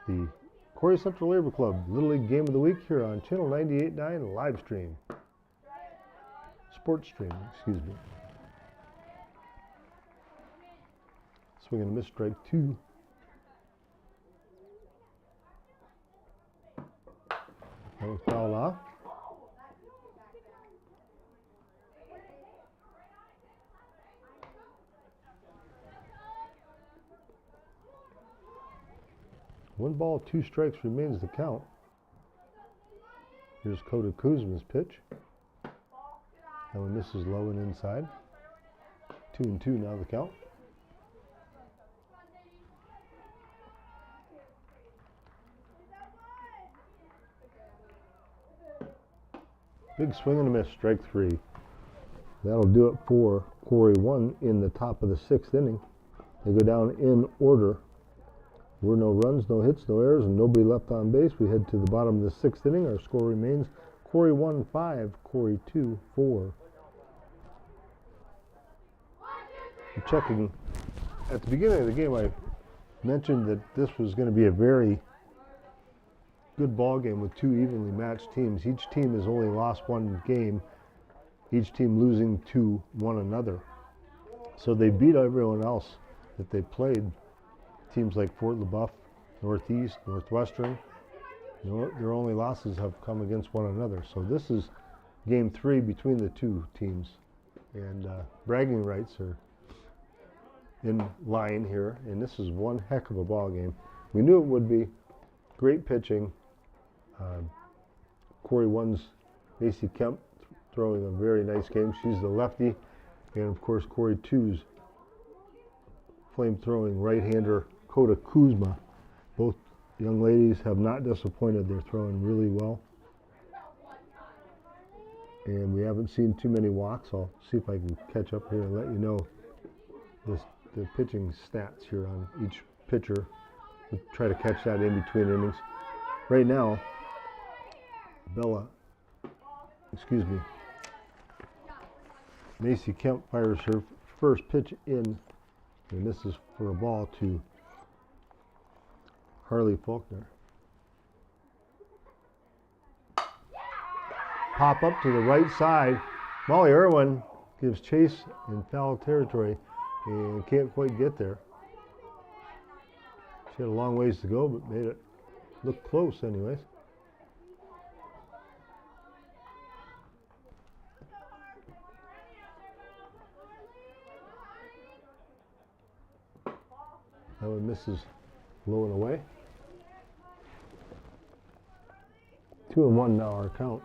the Corry Central Labor Club Little League Game of the Week here on Channel 98.9 live stream. Sports stream, excuse me. Swing and a miss, strike 2. That was fouled off. 1 ball, 2 strikes remains the count. Here's Kota Kuzma's pitch. That one misses low and inside. 2-2 now the count. Big swing and a miss, strike 3. That'll do it for Corry 1 in the top of the 6th inning. They go down in order. There were no runs, no hits, no errors, and nobody left on base. We head to the bottom of the 6th inning. Our score remains Corry 1, 5, Corry 2, 4. I'm checking. At the beginning of the game, I mentioned that this was going to be a very good ball game with 2 evenly matched teams. Each team has only lost 1 game, each team losing to one another. So they beat everyone else that they played. Teams like Fort LaBeouf, Northeast, Northwestern, their only losses have come against one another. So this is game 3 between the 2 teams. And bragging rights are in line here, and this is one heck of a ball game. We knew it would be. Great pitching. Corry 1's Macy Kemp throwing a very nice game. She's the lefty. And of course Corry 2's flame-throwing right-hander Kota Kuzma. Both young ladies have not disappointed. They're throwing really well. And we haven't seen too many walks. I'll see if I can catch up here and let you know the pitching stats here on each pitcher. We'll try to catch that in between innings. Right now, Macy Kemp fires her first pitch in, and this is for a ball to Harley Faulkner. Pop up to the right side. Molly Irwin gives chase in foul territory and can't quite get there. She had a long ways to go, but made it look close anyways. That one misses low and away. 2-1 now our count.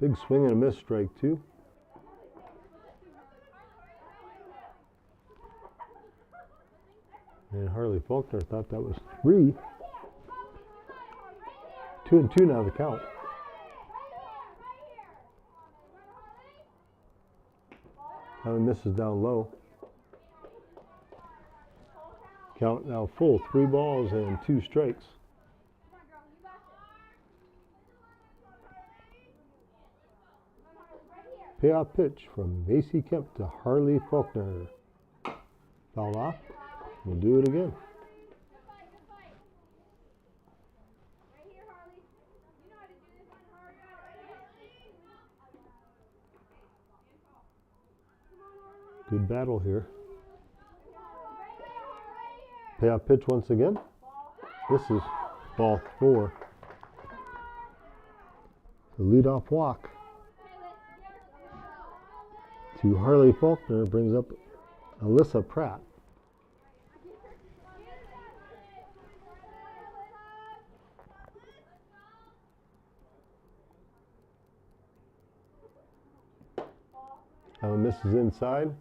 Big swing and a miss, strike 2. And Harley Faulkner thought that was 3. 2-2 now the count. That one misses down low. Count now full, 3 balls and 2 strikes. Payoff pitch from Macy Kemp to Harley Faulkner. Foul off. We'll do it again. Good battle here. Payoff pitch once again. This is ball 4. The leadoff walk to Harley Faulkner brings up Alyssa Pratt. That one misses inside.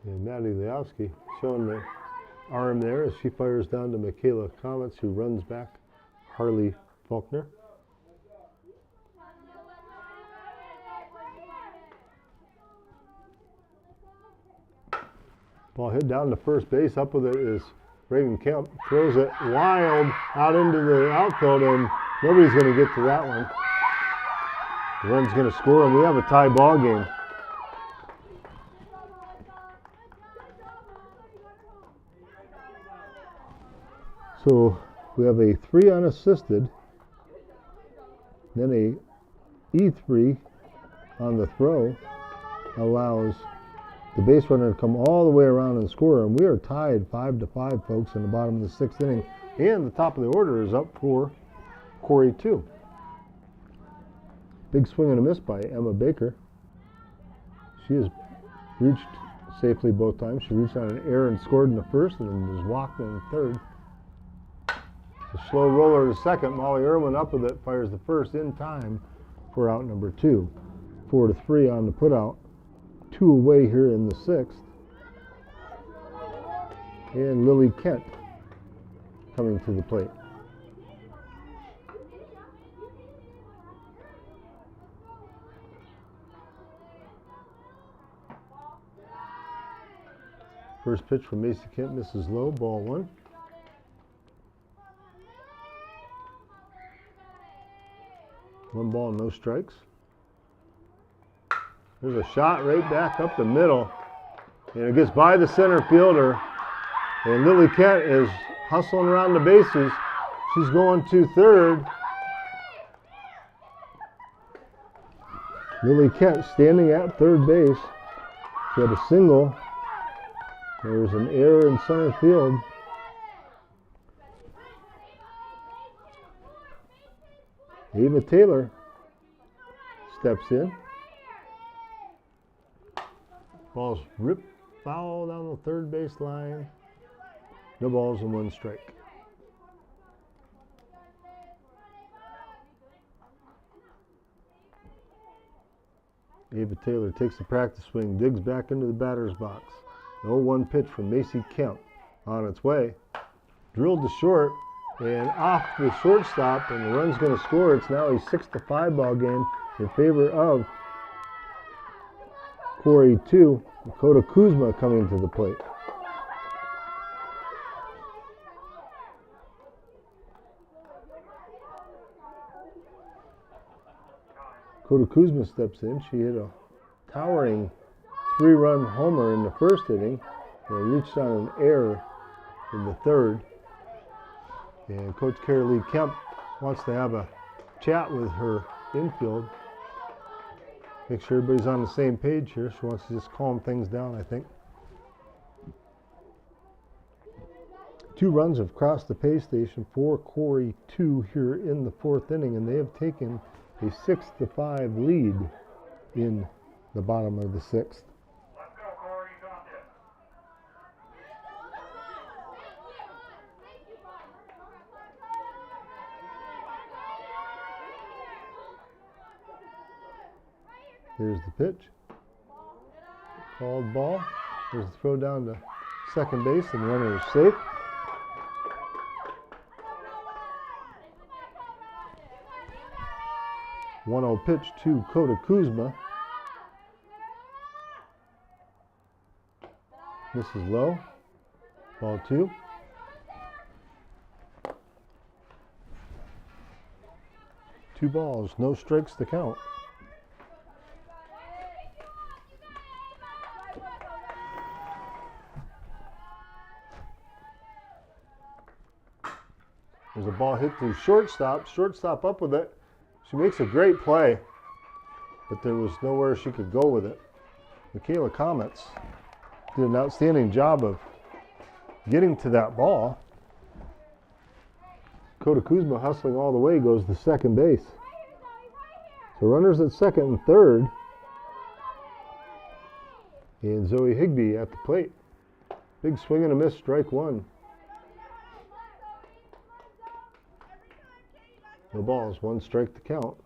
And Maddie Leowski showing the arm there as she fires down to Michaela Comets, who runs back Harley Faulkner. Ball hit down to first base. Up with it is Reagan Kemp. Throws it wild out into the outfield, and nobody's going to get to that one. The run's going to score, and we have a tie ball game. So we have a 3 unassisted, then a E3 on the throw allows the base runner to come all the way around and score, and we are tied 5-5, folks, in the bottom of the 6th inning, and the top of the order is up for Corry 2. Big swing and a miss by Emma Baker. She has reached safely both times. She reached on an error and scored in the first, and then was walked in the third. A slow roller to second. Molly Irwin up with it, fires the first in time for out number 2. 4-3 on the put out. 2 away here in the 6th. And Lily Kent coming to the plate. First pitch from Macy Kent misses low, ball 1. One ball, no strikes. There's a shot right back up the middle. And it gets by the center fielder. And Lily Kent is hustling around the bases. She's going to third. Lily Kent standing at third base. She had a single. There's an error in center field. Ava Taylor steps in. Ball's ripped foul down the third base line. No balls and 1 strike. Ava Taylor takes the practice swing, digs back into the batter's box. 0-1 pitch from Macy Kemp on its way. Drilled to short and off the shortstop, and the run's going to score. It's now a 6-5 ball game in favor of Corry 2. Dakota Kuzma coming to the plate. Dakota Kuzma steps in. She hit a towering 3-run homer in the first inning and reached on an error in the third. And Coach Carrie Lee Kemp wants to have a chat with her infield. Make sure everybody's on the same page here. She wants to just calm things down, I think. 2 runs have crossed the pay station for Corry 2 here in the 4th inning, and they have taken a 6-5 lead in the bottom of the 6th. Here's the pitch. Called ball. There's the throw down to second base, and the runner is safe. One-0 pitch to Dakota Kuzma. Misses low. Ball 2. Two balls, no strikes to count. There's a ball hit to shortstop. Shortstop up with it. She makes a great play, but there was nowhere she could go with it. Michaela Comets did an outstanding job of getting to that ball. Dakota Kuzma hustling all the way goes to second base. So runners at second and third. And Zoe Higbee at the plate. Big swing and a miss, strike 1. No balls, 1 strike to count.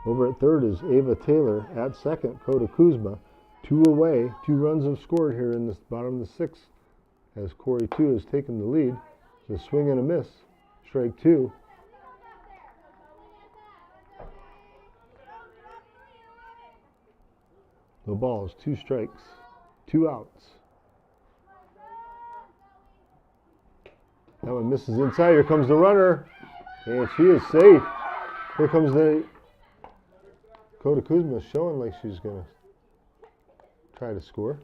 Over at third is Ava Taylor. At second, Dakota Kuzma. 2 away. 2 runs have scored here in the bottom of the 6th as Corry 2 has taken the lead. It's a swing and a miss. Strike 2. No balls, 2 strikes, 2 outs. That one misses inside. Here comes the runner. And she is safe. Here comes the Dakota Kuzma showing like she's going to try to score.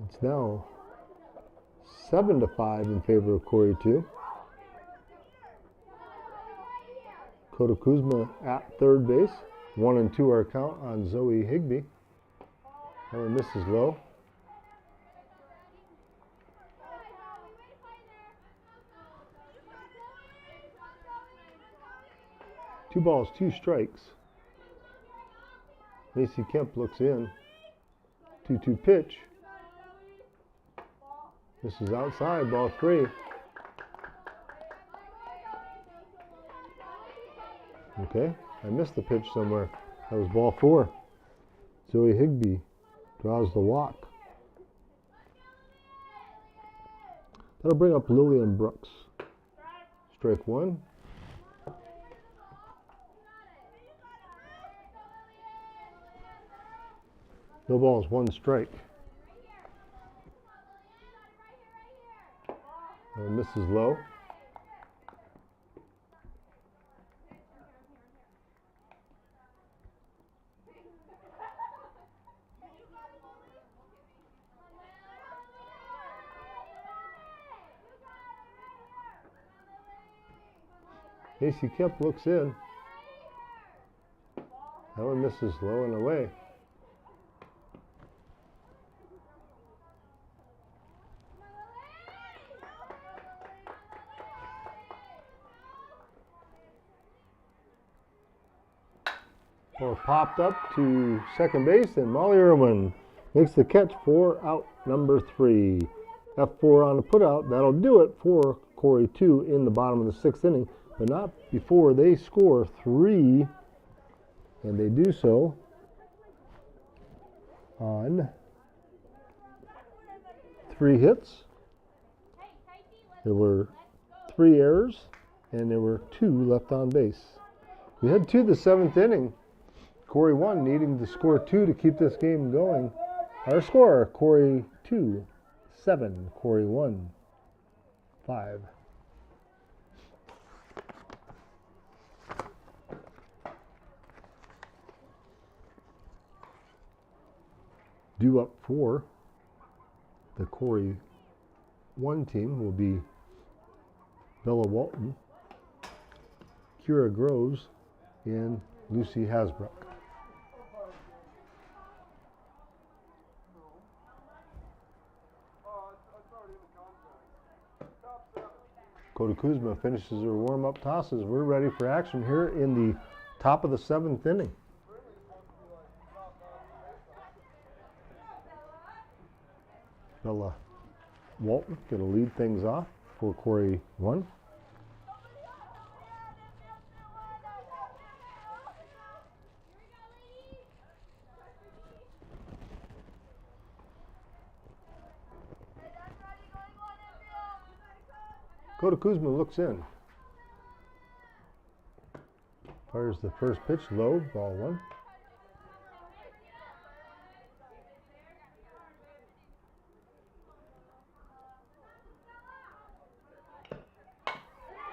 It's now 7-5 in favor of Corry 2. Dakota Kuzma at third base. 1 and 2 are count on Zoe Higbee. That one misses low. Two balls, 2 strikes. Macy Kemp looks in. 2-2 pitch. This is outside, ball 3. Okay, I missed the pitch somewhere. That was ball 4. Zoe Higbee draws the walk. That'll bring up Lillian Brooks. Strike 1. No balls, 1 strike. Misses low. Macy Kemp looks in. That one misses low and away. Ball popped up to second base, and Molly Irwin makes the catch for out number 3. F4 on the putout. That'll do it for Corry 2 in the bottom of the 6th inning, but not before they score 3, and they do so on 3 hits. There were 3 errors, and there were 2 left on base. We head to the 7th inning. Corry 1 needing to score 2 to keep this game going. Our score, Corry 2, 7, Corry 1, 5. Due up for the Corry 1 team will be Bella Walton, Kira Groves, and Lucy Hasbrook. Coda Kuzma finishes her warm-up tosses. We're ready for action here in the top of the 7th inning. Bella Walton going to lead things off for Corry 1. Coda Kuzma looks in. Fires the first pitch low, ball 1.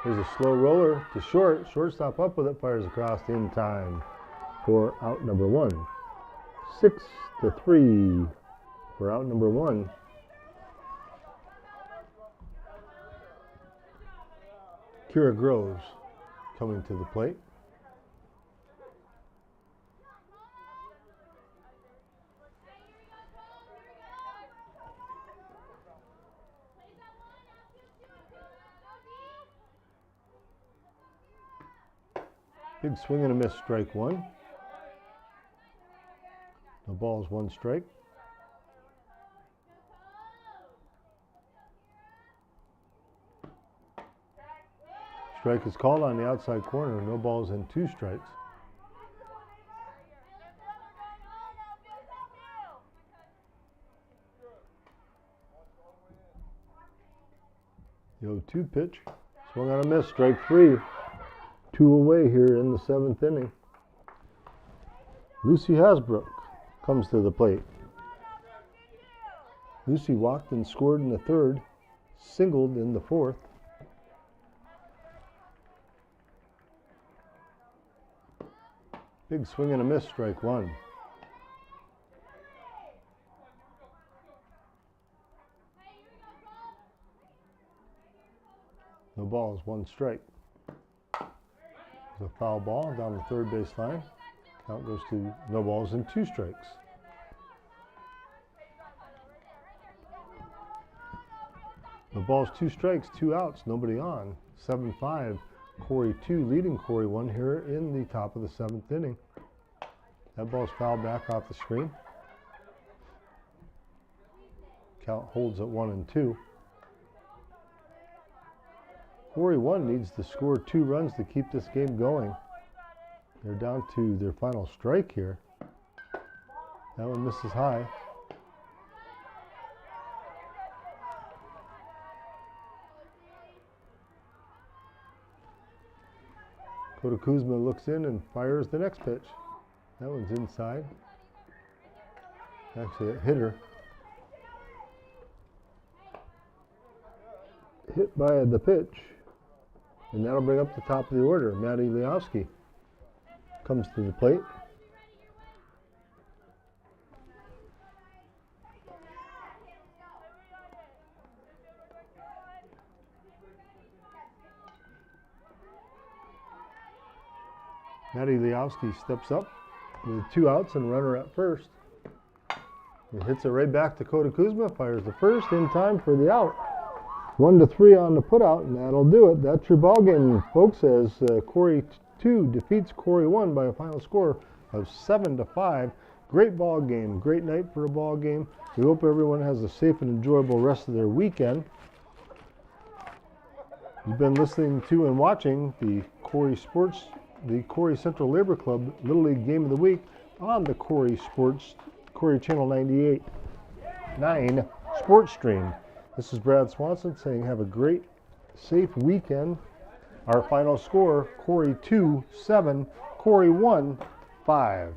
There's a slow roller to short. Shortstop up with it, fires across in time for out number 1. 6-3 for out number 1. Kira Groves coming to the plate. Big swing and a miss, strike 1. No balls, 1 strike. Strike is called on the outside corner. No balls and 2 strikes. The 0-2 pitch. Swung on a miss. Strike 3. 2 away here in the 7th inning. Lucy Hasbrook comes to the plate. Lucy walked and scored in the 3rd. Singled in the 4th. Big swing and a miss, strike 1. No balls, 1 strike. There's a foul ball down the 3rd base line. Count goes to no balls and 2 strikes. No balls, 2 strikes, 2 outs, nobody on. 7-5. Corry 2 leading Corry 1 here in the top of the 7th inning. That ball's fouled back off the screen. Count holds at 1-2. Corry 1 needs to score 2 runs to keep this game going. They're down to their final strike here. That one misses high. Kuzma looks in and fires the next pitch. That one's inside. Actually a hitter. Hit by the pitch. And that'll bring up the top of the order. Matty Leowski comes to the plate. Matty Leowski steps up with 2 outs and a runner at first. He hits it right back to Kuzma, fires the first in time for the out. 1-3 on the putout, and that'll do it. That's your ball game, folks, as Corry 2 defeats Corry 1 by a final score of 7-5. Great ball game, great night for a ball game. We hope everyone has a safe and enjoyable rest of their weekend. You've been listening to and watching the Corry Central Labor Club Little League Game of the Week on the Corry Channel 98.9 Sports Stream. This is Brad Swanson saying have a great, safe weekend. Our final score, Corry 2, 7, Corry 1, 5.